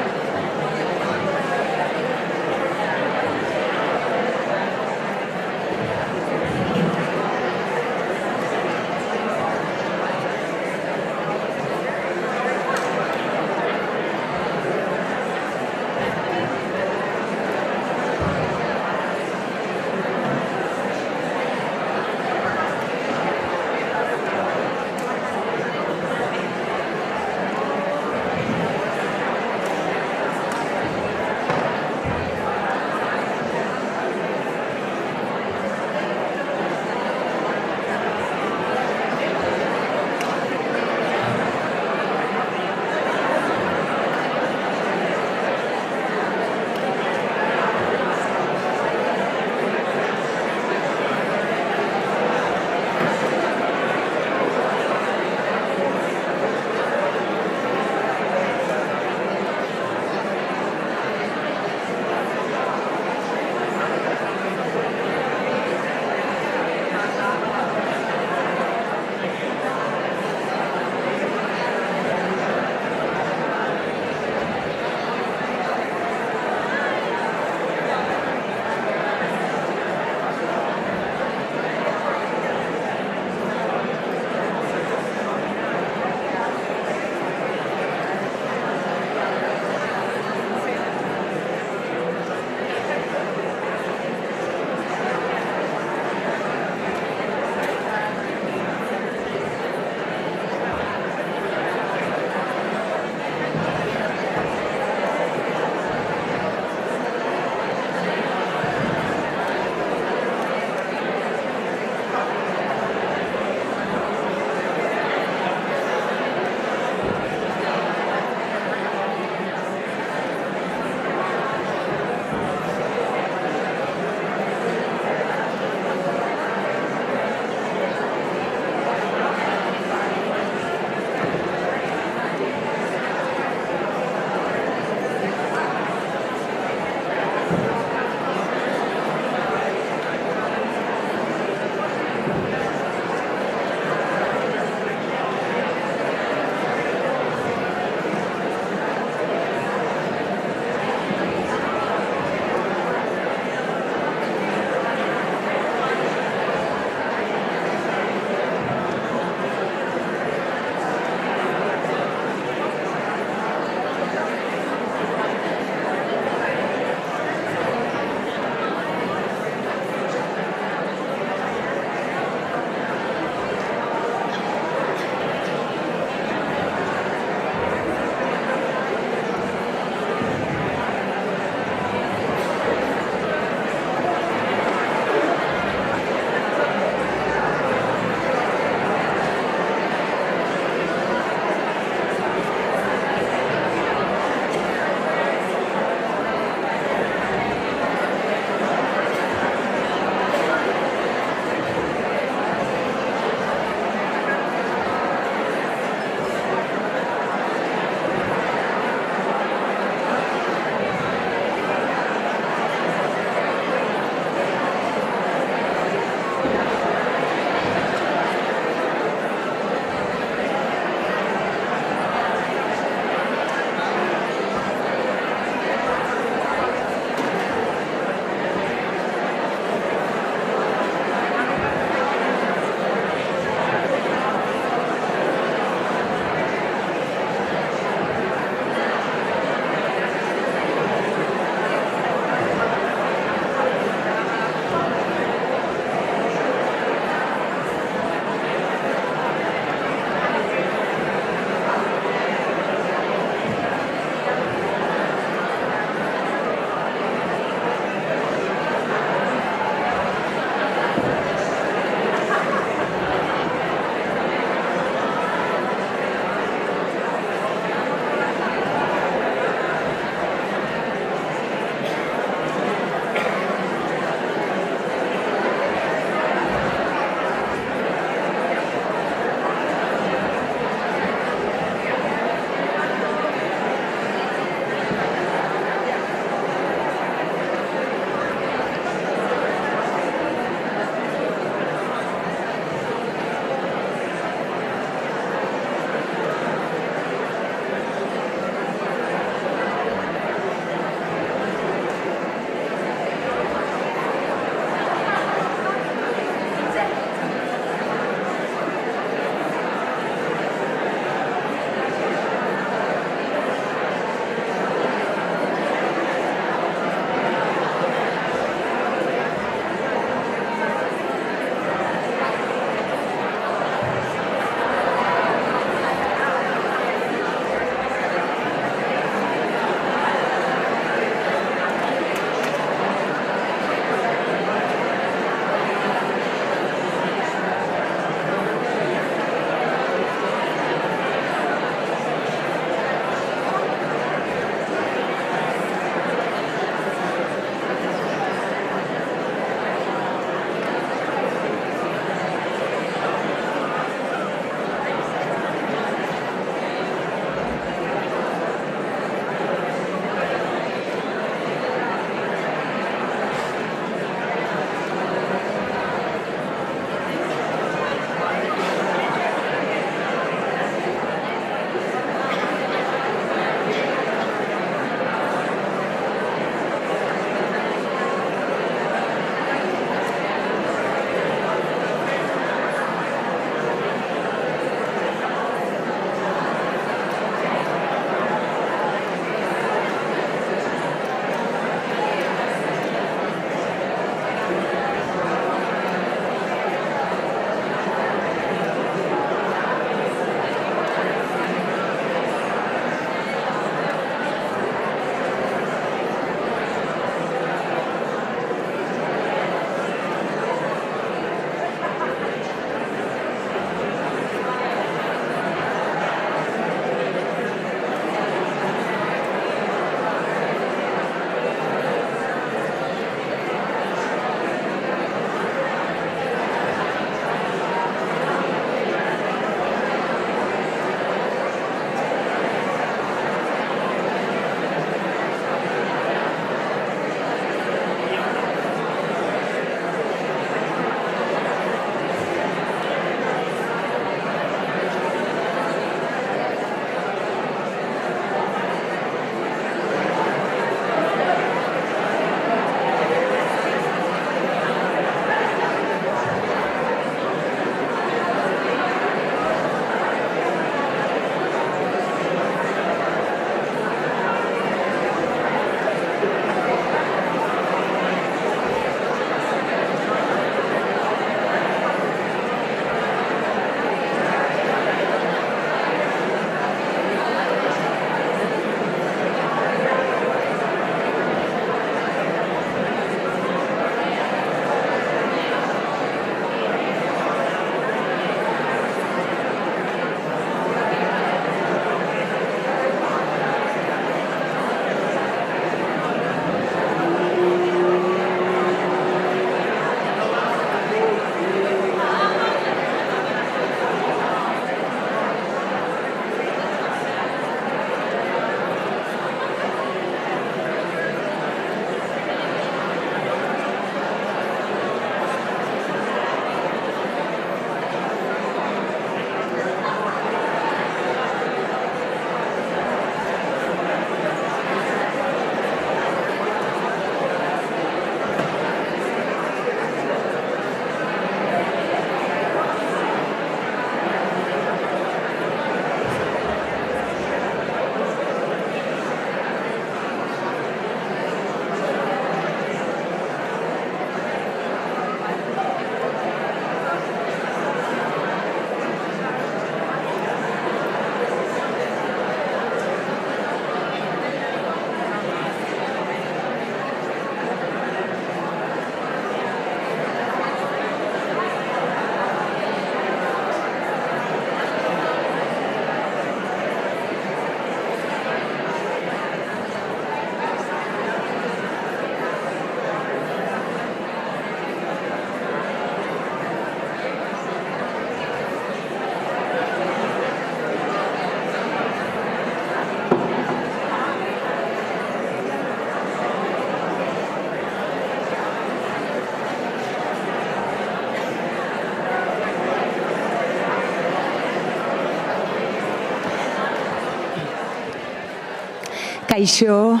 Kaixo.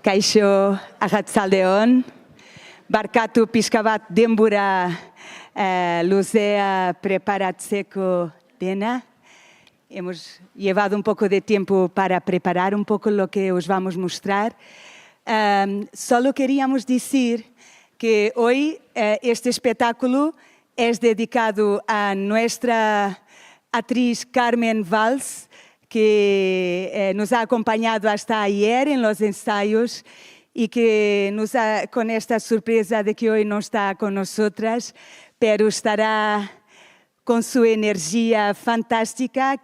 Kaixo, arratsaldeon. Barkatu pixka bat denbora luzea preparatzeko dena. Hemos llevado un poco de tiempo para preparar un poco lo que os vamos a mostrar. Solo queríamos decir que hoy este espectáculo es dedicado a nuestra actriz Carmen Valls, que nos ha acompañado hasta ayer en los ensayos y que nos ha, con esta sorpresa de que hoy no está con nosotras, pero estará con su energía fantástica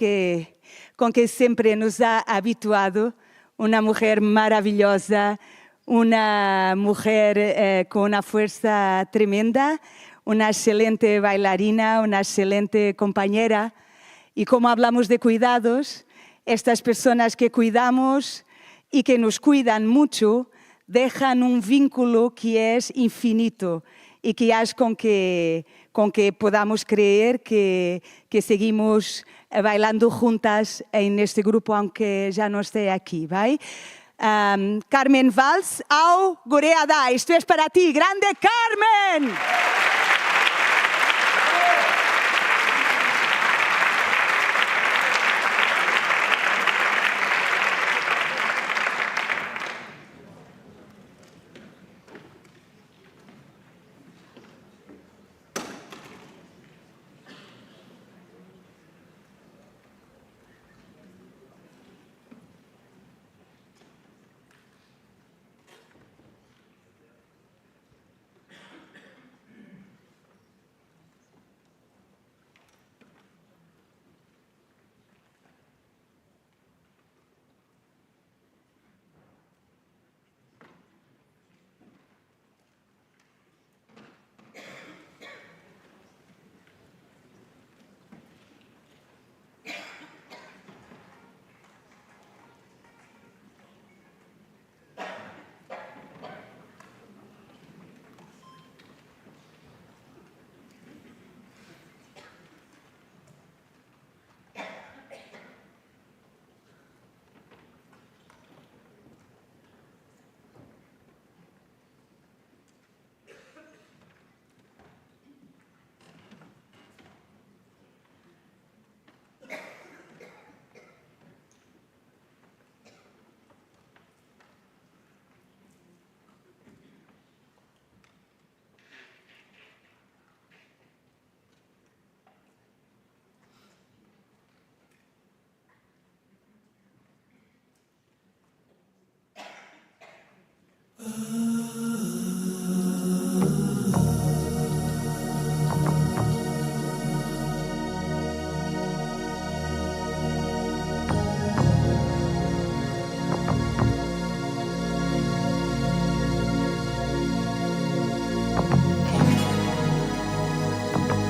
con que siempre nos ha habituado, una mujer maravillosa, una mujer con una fuerza tremenda, una excelente bailarina, una excelente compañera. Y como hablamos de cuidados, estas personas que cuidamos y que nos cuidan mucho dejan un vínculo que es infinito y que es con que podamos creer que seguimos bailando juntas en este grupo, aunque ya no esté aquí, ¿vale? Carmen Valls, au goreada, esto es para ti, grande Carmen.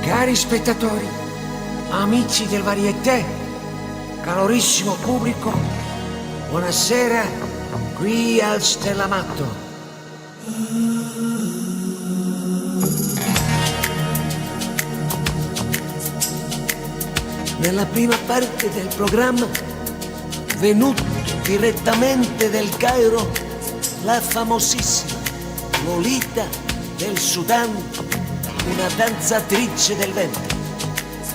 Cari spettatori, amici del Varieté, calorissimo pubblico, buonasera qui al Stellamatto. Nella prima parte del programma, venuto direttamente del Cairo, la famosissima Lolita del Sudan, una danzatrice del ventre,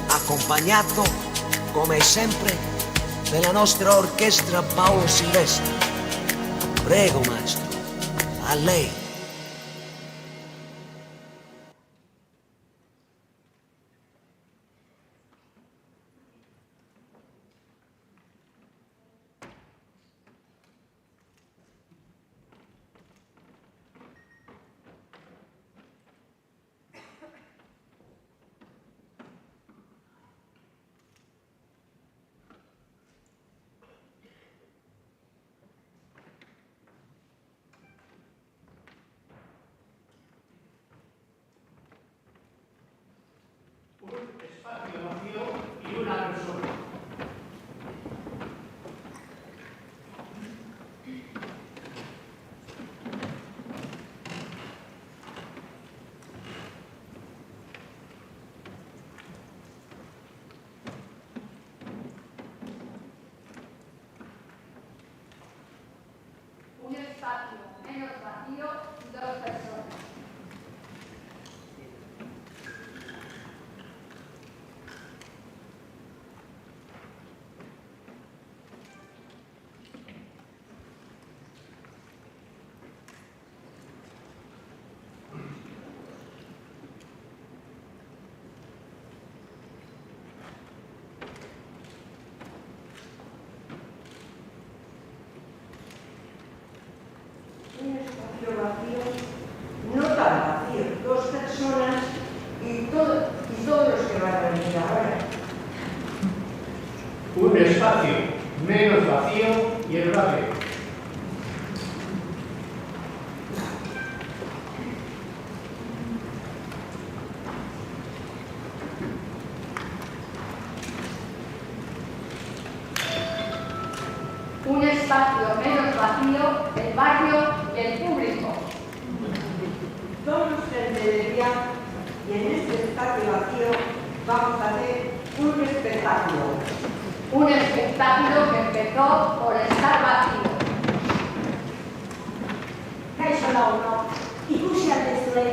accompagnato, come sempre, dalla nostra orchestra Paolo Silvestri. Prego, maestro, a lei. espacio menos vacío y 2 personas. Un espacio vacío, no tan vacío, 2 personas y todos los que van a venir ahora. Un espacio menos vacío y el vacío. Un espacio menos vacío, el barrio y el público. Todos frente de día y en este espacio vacío vamos a hacer un espectáculo. Un espectáculo que empezó por estar vacío. Kaixo lagunok, ikusi aldezuen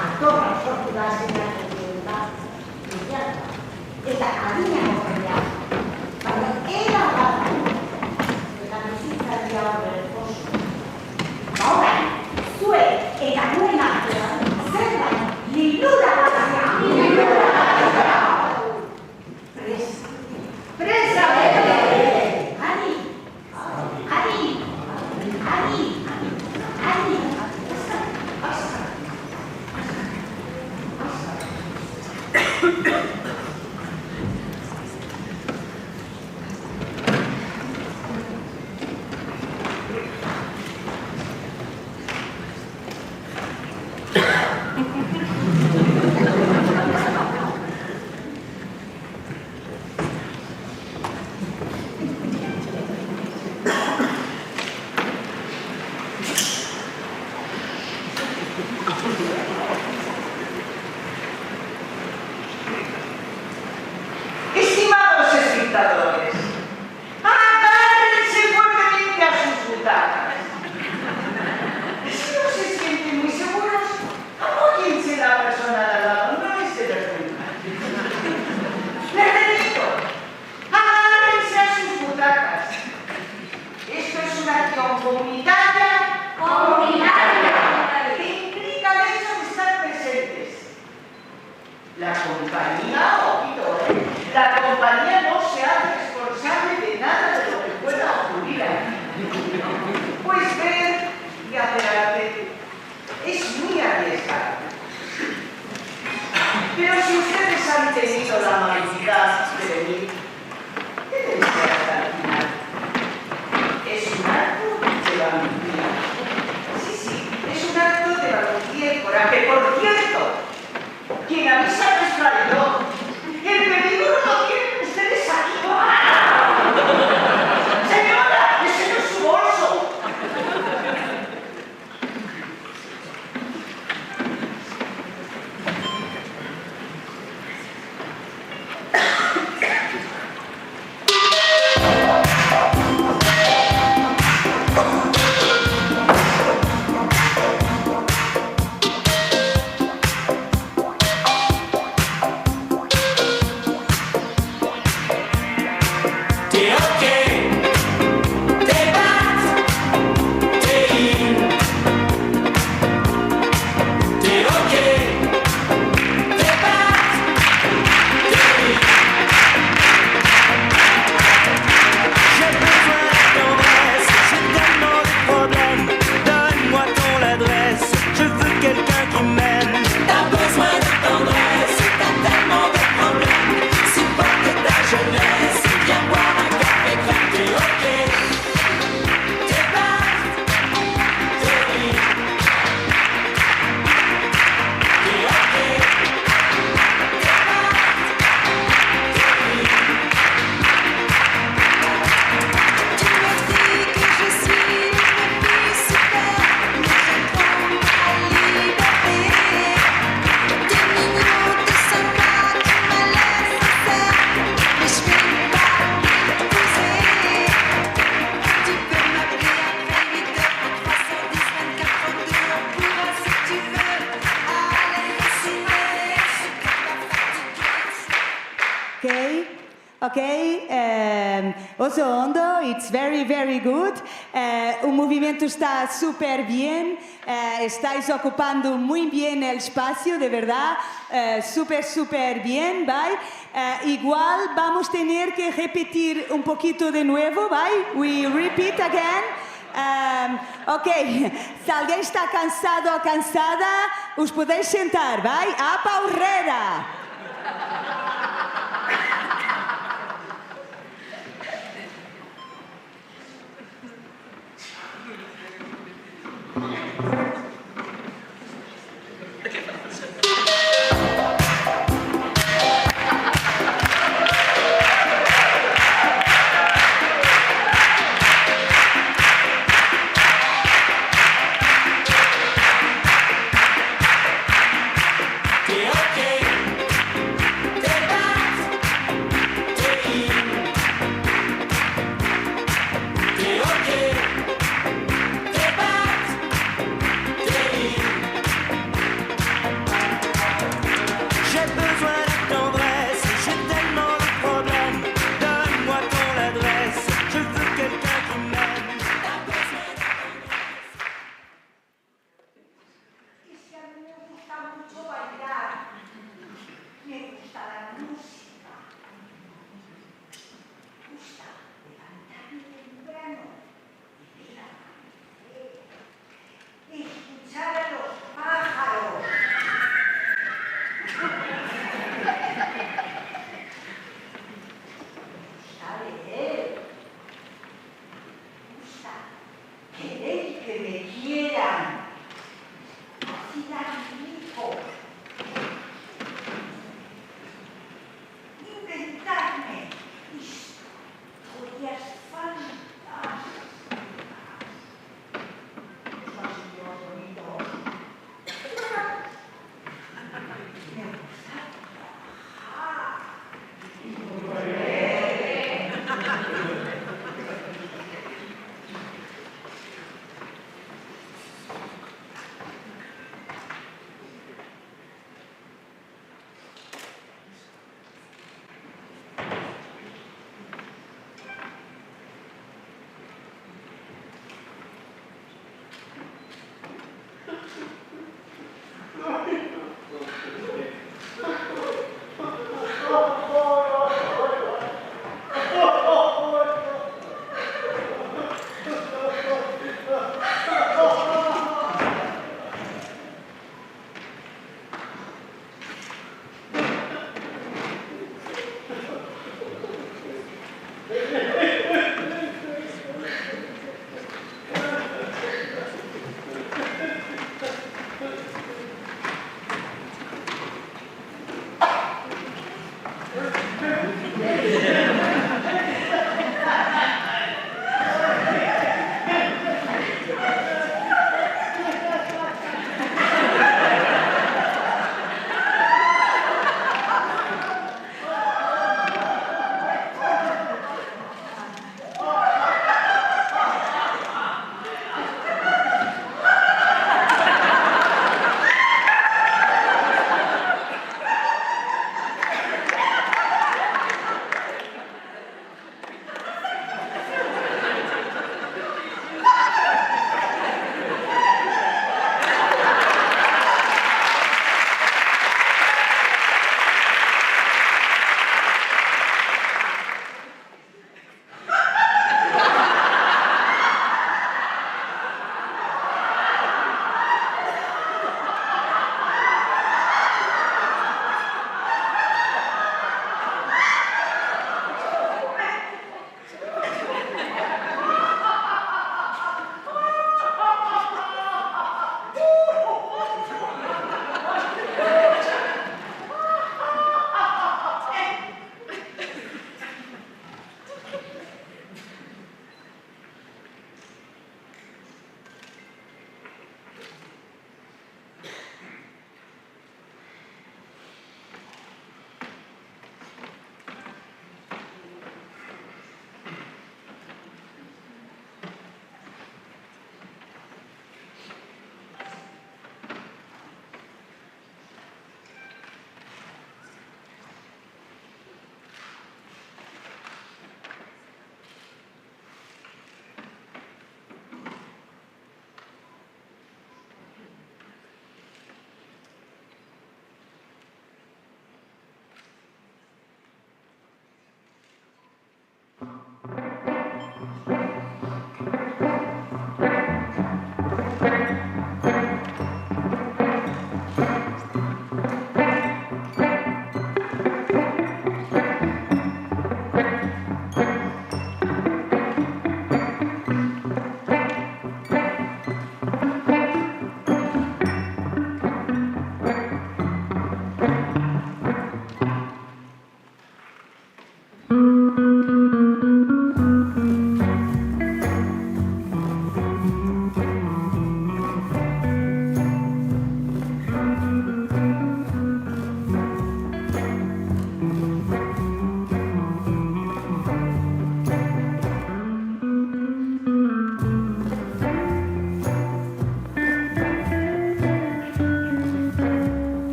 atorra sortu da zenak da, eta adinako jendea. Baina era bat, eta bizitzaria horren oso. Orain, zuek eta nuen artean, zerbait lilura batia. Presa! Ani! Okay, oso ondo, it's very, very good. Un movimiento está súper bien, estáis ocupando muy bien el espacio, de verdad, súper, súper bien, ¿vale? Igual vamos a tener que repetir un poquito de nuevo, ¿vale? We repeat again. Ok, si alguien está cansado o cansada, os podéis sentar, ¿vale? A paurrera.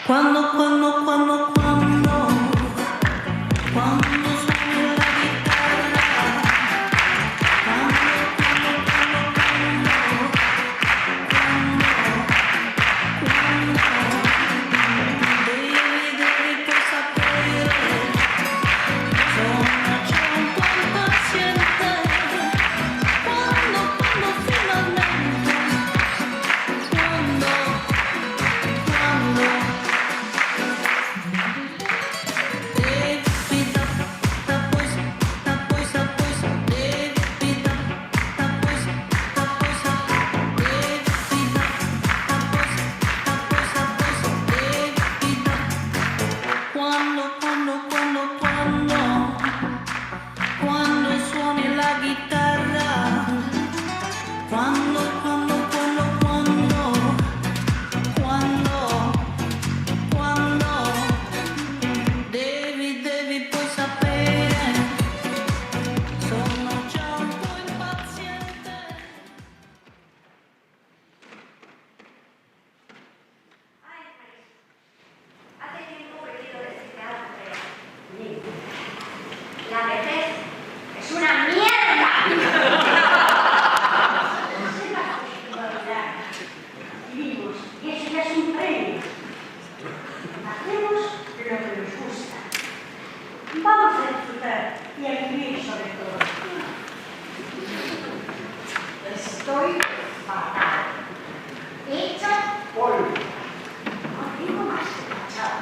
Cuando suene la guitarra, cuando devi poi sapere, sono già un po' impaziente. Hace tiempo que quiero decirte algo, pero la vejez es una mierda. Vivimos y eso ya es un premio. Hacemos lo que nos gusta. Vamos a disfrutar y a vivir sobre todo. Estoy fatal. Hecha polvo. No digo más que fachada.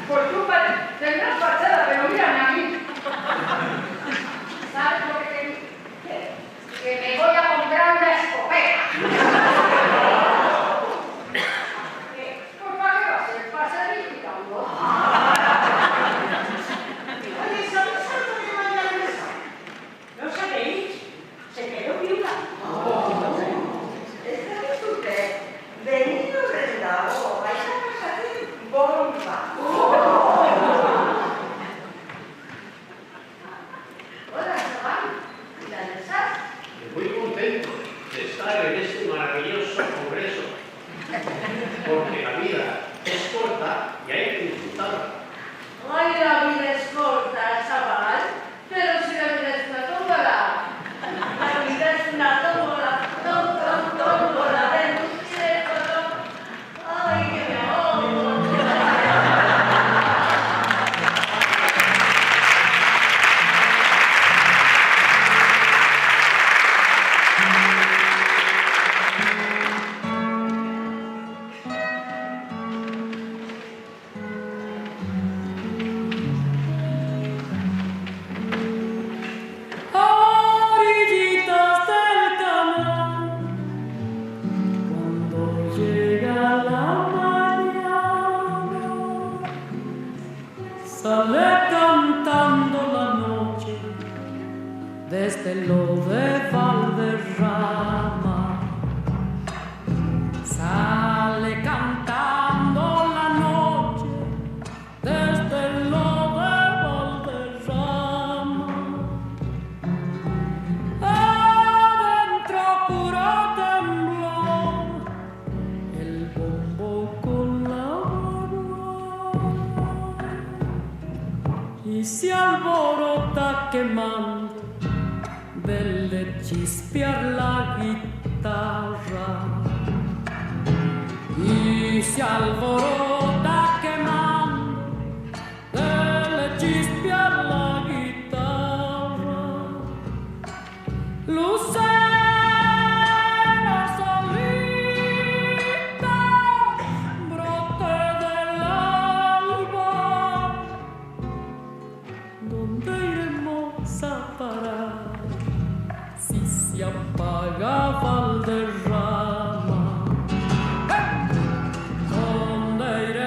Por culpa tendrás fachada, pero mírame a mí. ¿Sabes lo que te digo? Que me voy a comprar una escopeta. ¿Por qué va a ser? Para ser visitando. Oye, ¿sabes algo de María Luisa? ¿No sabéis? Se quedó viuda. ¿Es usted? Venido del lago, vais a pasar de bomba. Hola, chaval. ¿Y la Luisa? Muy contento de estar en este maravilloso congreso, porque la vida es corta y hay que disfrutarla. Ay, la vida es corta, chaval. Pero si la vida es una tómbola. La vida es una tómbola. Tómbola de luchero. Ay, que me ahogo. Orillitas del canal, cuando llega la mañana, sale cantando la noche desde lo de Valderrama. Sale cantando la noche desde lo de Valderrama. Adentro puro temblor, el bombo con la mano y se alborota quemando del chispear la guitarra. Y se alborota quemando del chispear la guitarra. Lucero solita, brote del alba, ¿dónde iremos a parar si se apaga Valderrama? ¿Dónde iremos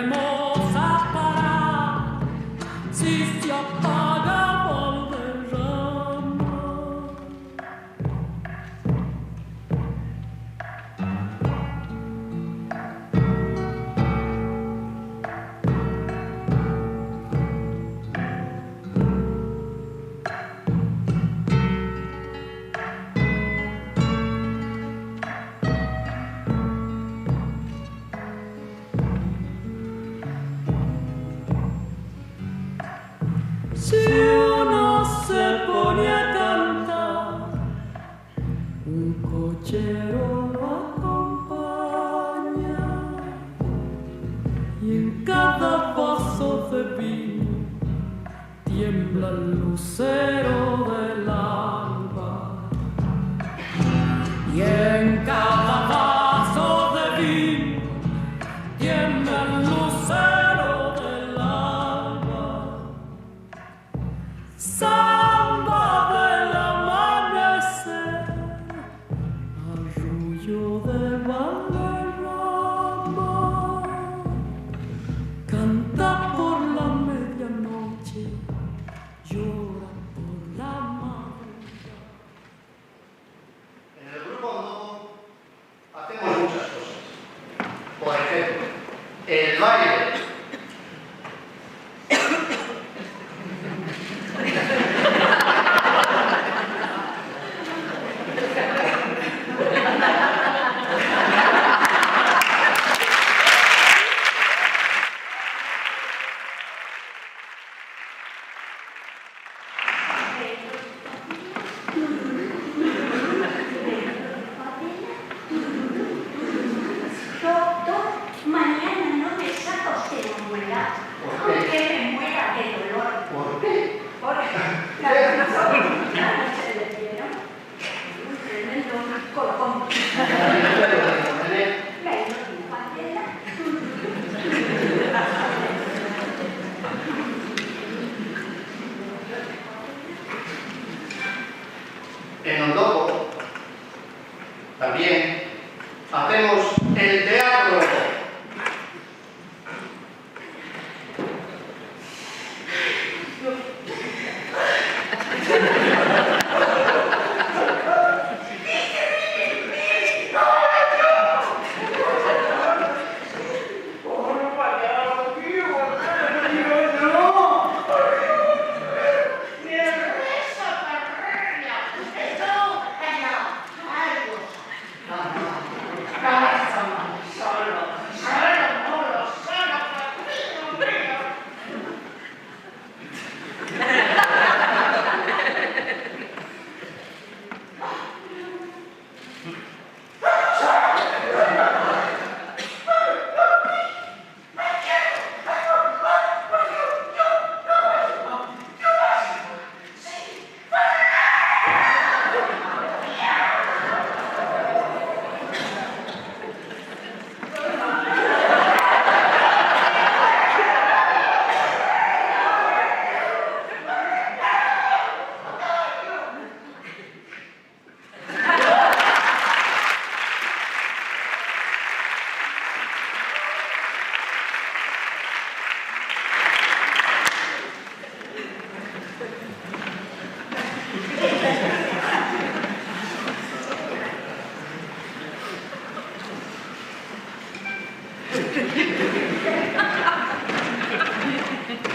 Por ejemplo, el baile. Doctor, mañana no me saca usted la muela. Aunque me muera de dolor. ¿Por qué? Porque la persona se le dieron un tremendo colgón. La infantil. En Ondoco también hacemos el teatro.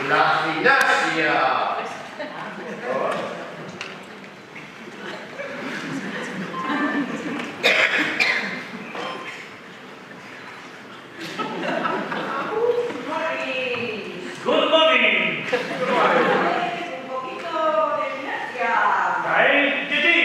La gimnasia. Good morning. Un poquito de gimnasia. ¡Ahí, Titi!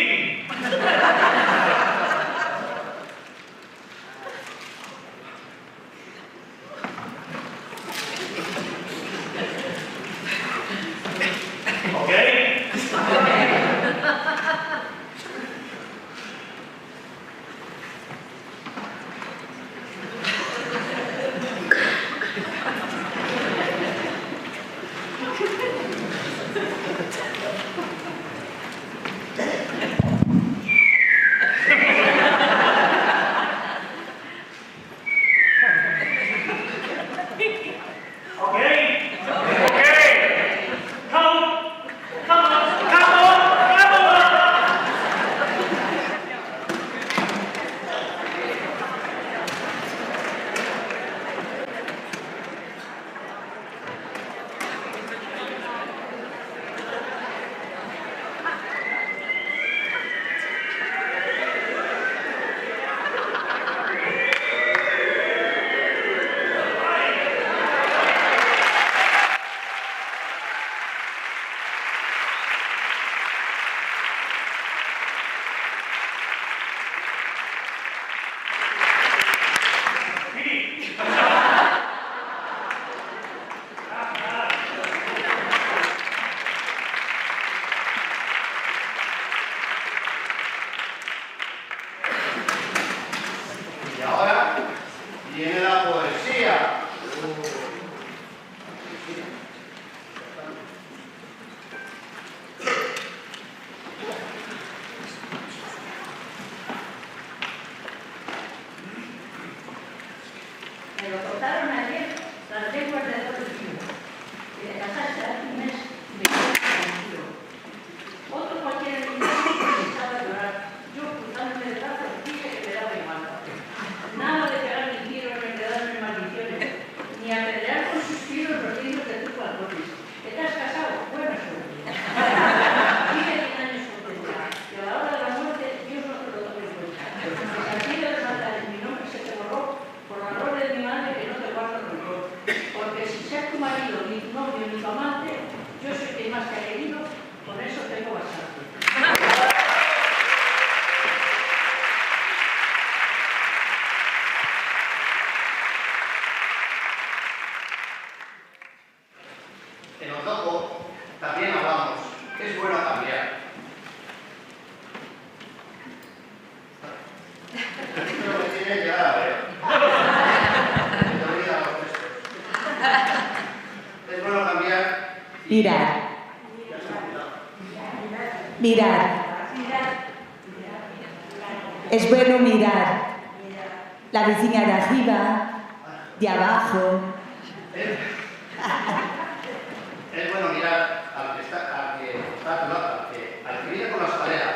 Viene la poesía. Me lo cortaron ayer las lenguas de todo el tío. Y de casarse hace un mes me quedé tranquilo. Otro cualquiera en mi casa empezaba a llorar. Yo, cruzándome de brazos, dije que me daba igual. Nada de pegar ni tiros ni quedar tu amante, yo soy quien más te ha querido, con eso tengo bastante. En Otoco también hablamos que es bueno cambiar. Pero me tiene que dar a ver. Me olvida los gestos. Es bueno cambiar. Mirar. Mirar. Es bueno mirar. La vecina de arriba, de abajo. Es bueno mirar al que está a tu lado, al que viene por la escalera,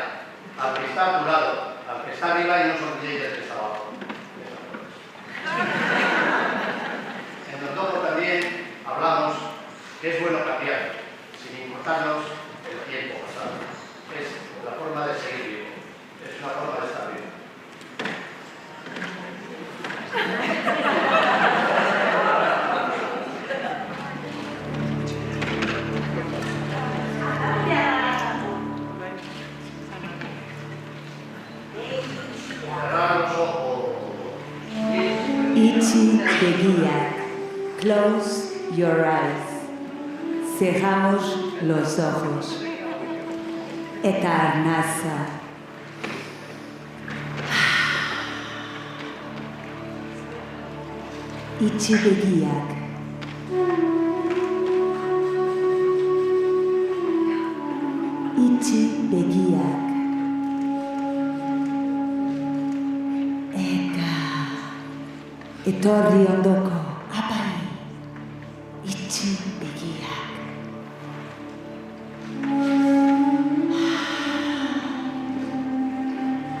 al que está a tu lado, al que está arriba y no sonríe desde que está abajo. En Otoco también hablamos que es bueno cambiar, sin importarnos el tiempo pasado. Es la forma de seguir vivo, es una forma de estar vivo. Cerrar los ojos. Itxi begiak. Close your eyes. Cerramos los ojos. Eta arnaza. Itxi begiak. Itxi begiak. Etorri ondoko, apari, itxi begiak.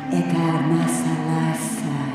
Eta arnaza lasai.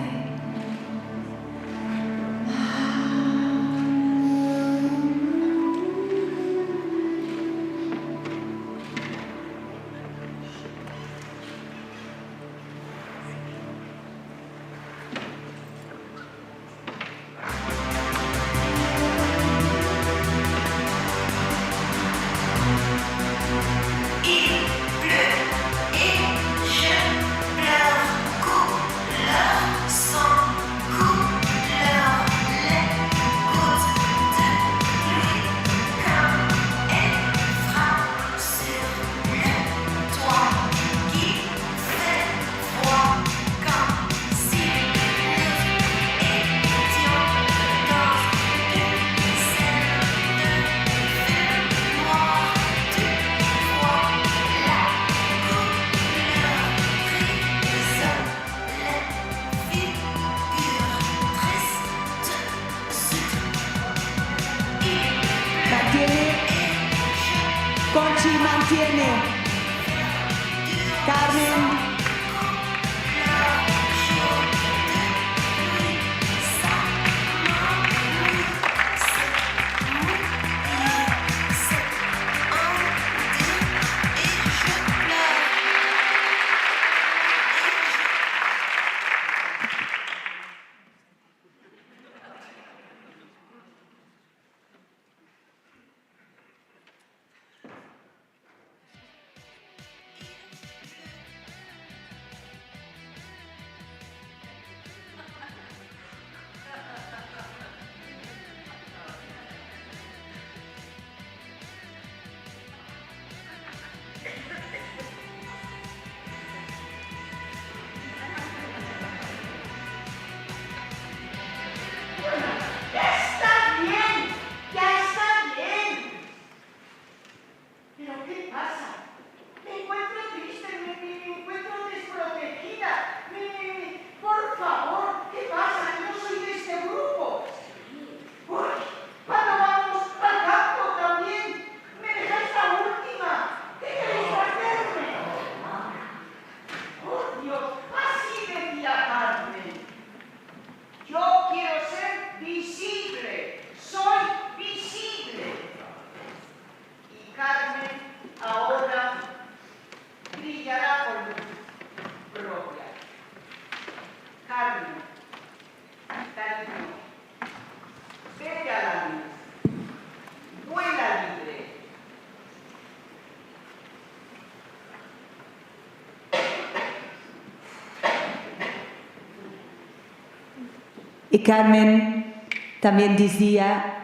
Carmen también decía,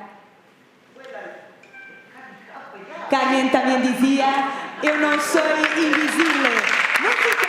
yo no soy invisible. ¡Música!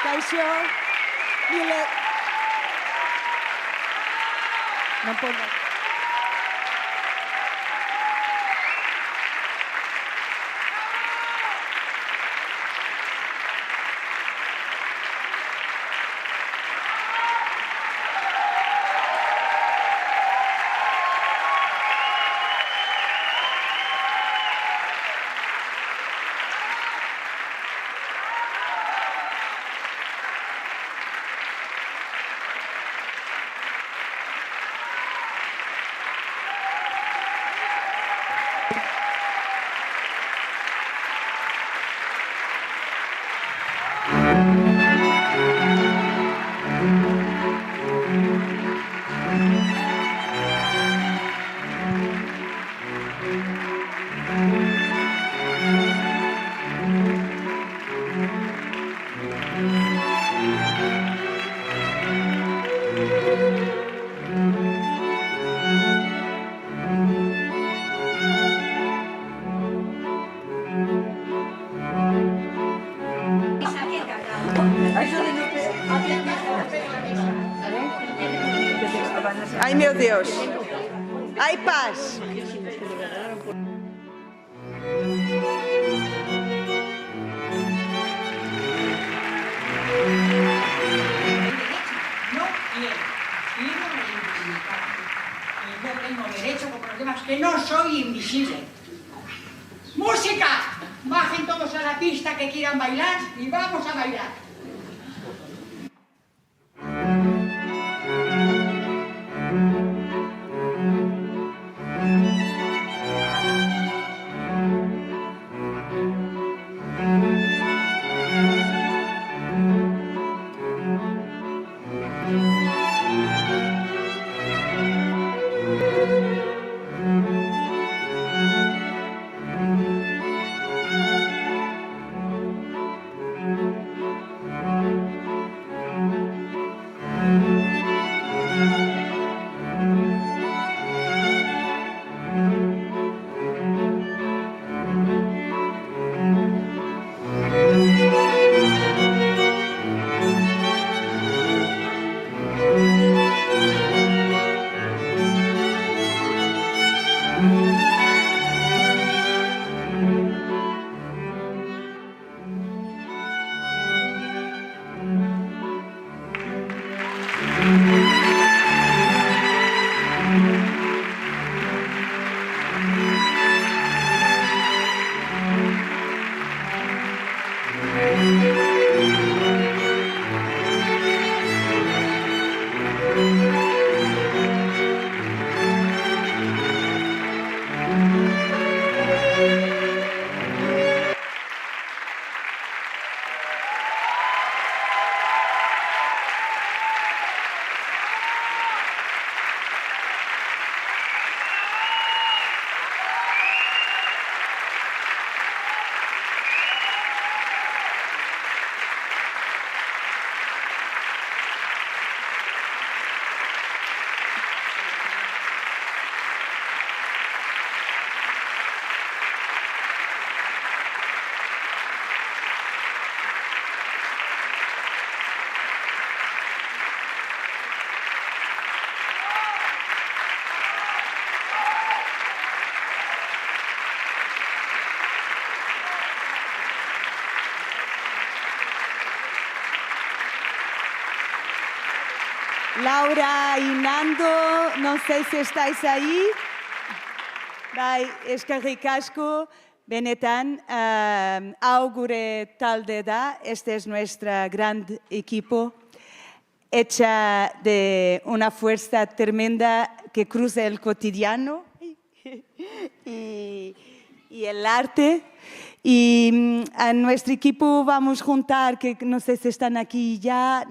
Kaixo, no puedo. Ai, meu Deus. Ai, paz. No tengo derecho por problemas que no soy pista que quieran bailar y vamos a bailar. Laura y Nando, no sé si estáis ahí. Bai, eskerrik asko, benetan, augure talde da, este es nuestro gran equipo, hecha de una fuerza tremenda que cruza el cotidiano y el arte. Y a nuestro equipo vamos a juntar, que no sé si están aquí ya,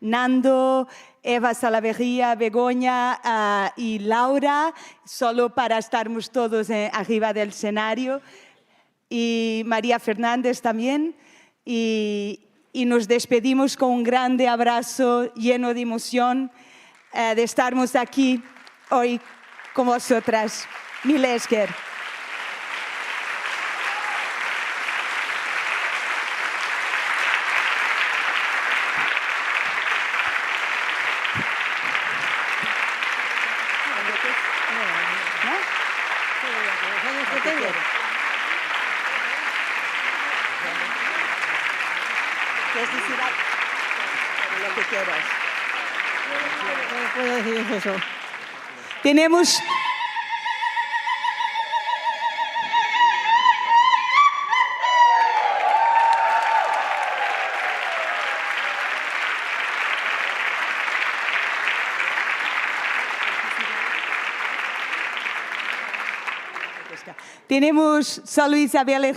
Nando, Eva Salaverría, Begoña y Laura, solo para estarmos todos arriba del escenario, y María Fernández también, y nos despedimos con un grande abrazo lleno de emoción de estarmos aquí hoy con vosotras. Mil esker. ¿Quieres decir lo que quieras? No puedo decir eso. Tenemos... Tenemos solo Isabel en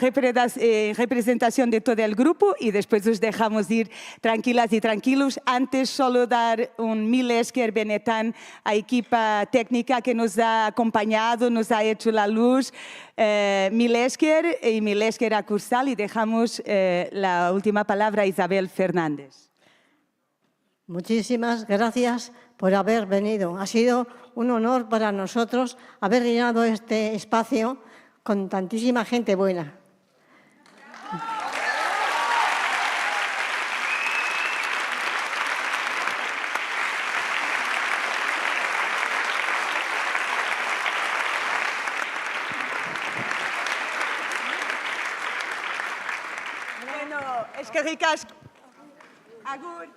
representación de todo el grupo y después os dejamos ir tranquilas y tranquilos. Antes solo dar un mil esker benetan a equipa técnica que nos ha acompañado, nos ha hecho la luz. Mil esker y mil esker a Cursal y dejamos la última palabra a Isabel Fernández. Muchísimas gracias por haber venido. Ha sido un honor para nosotros haber llenado este espacio con tantísima gente buena. Bueno, eskerrik asko. Agur.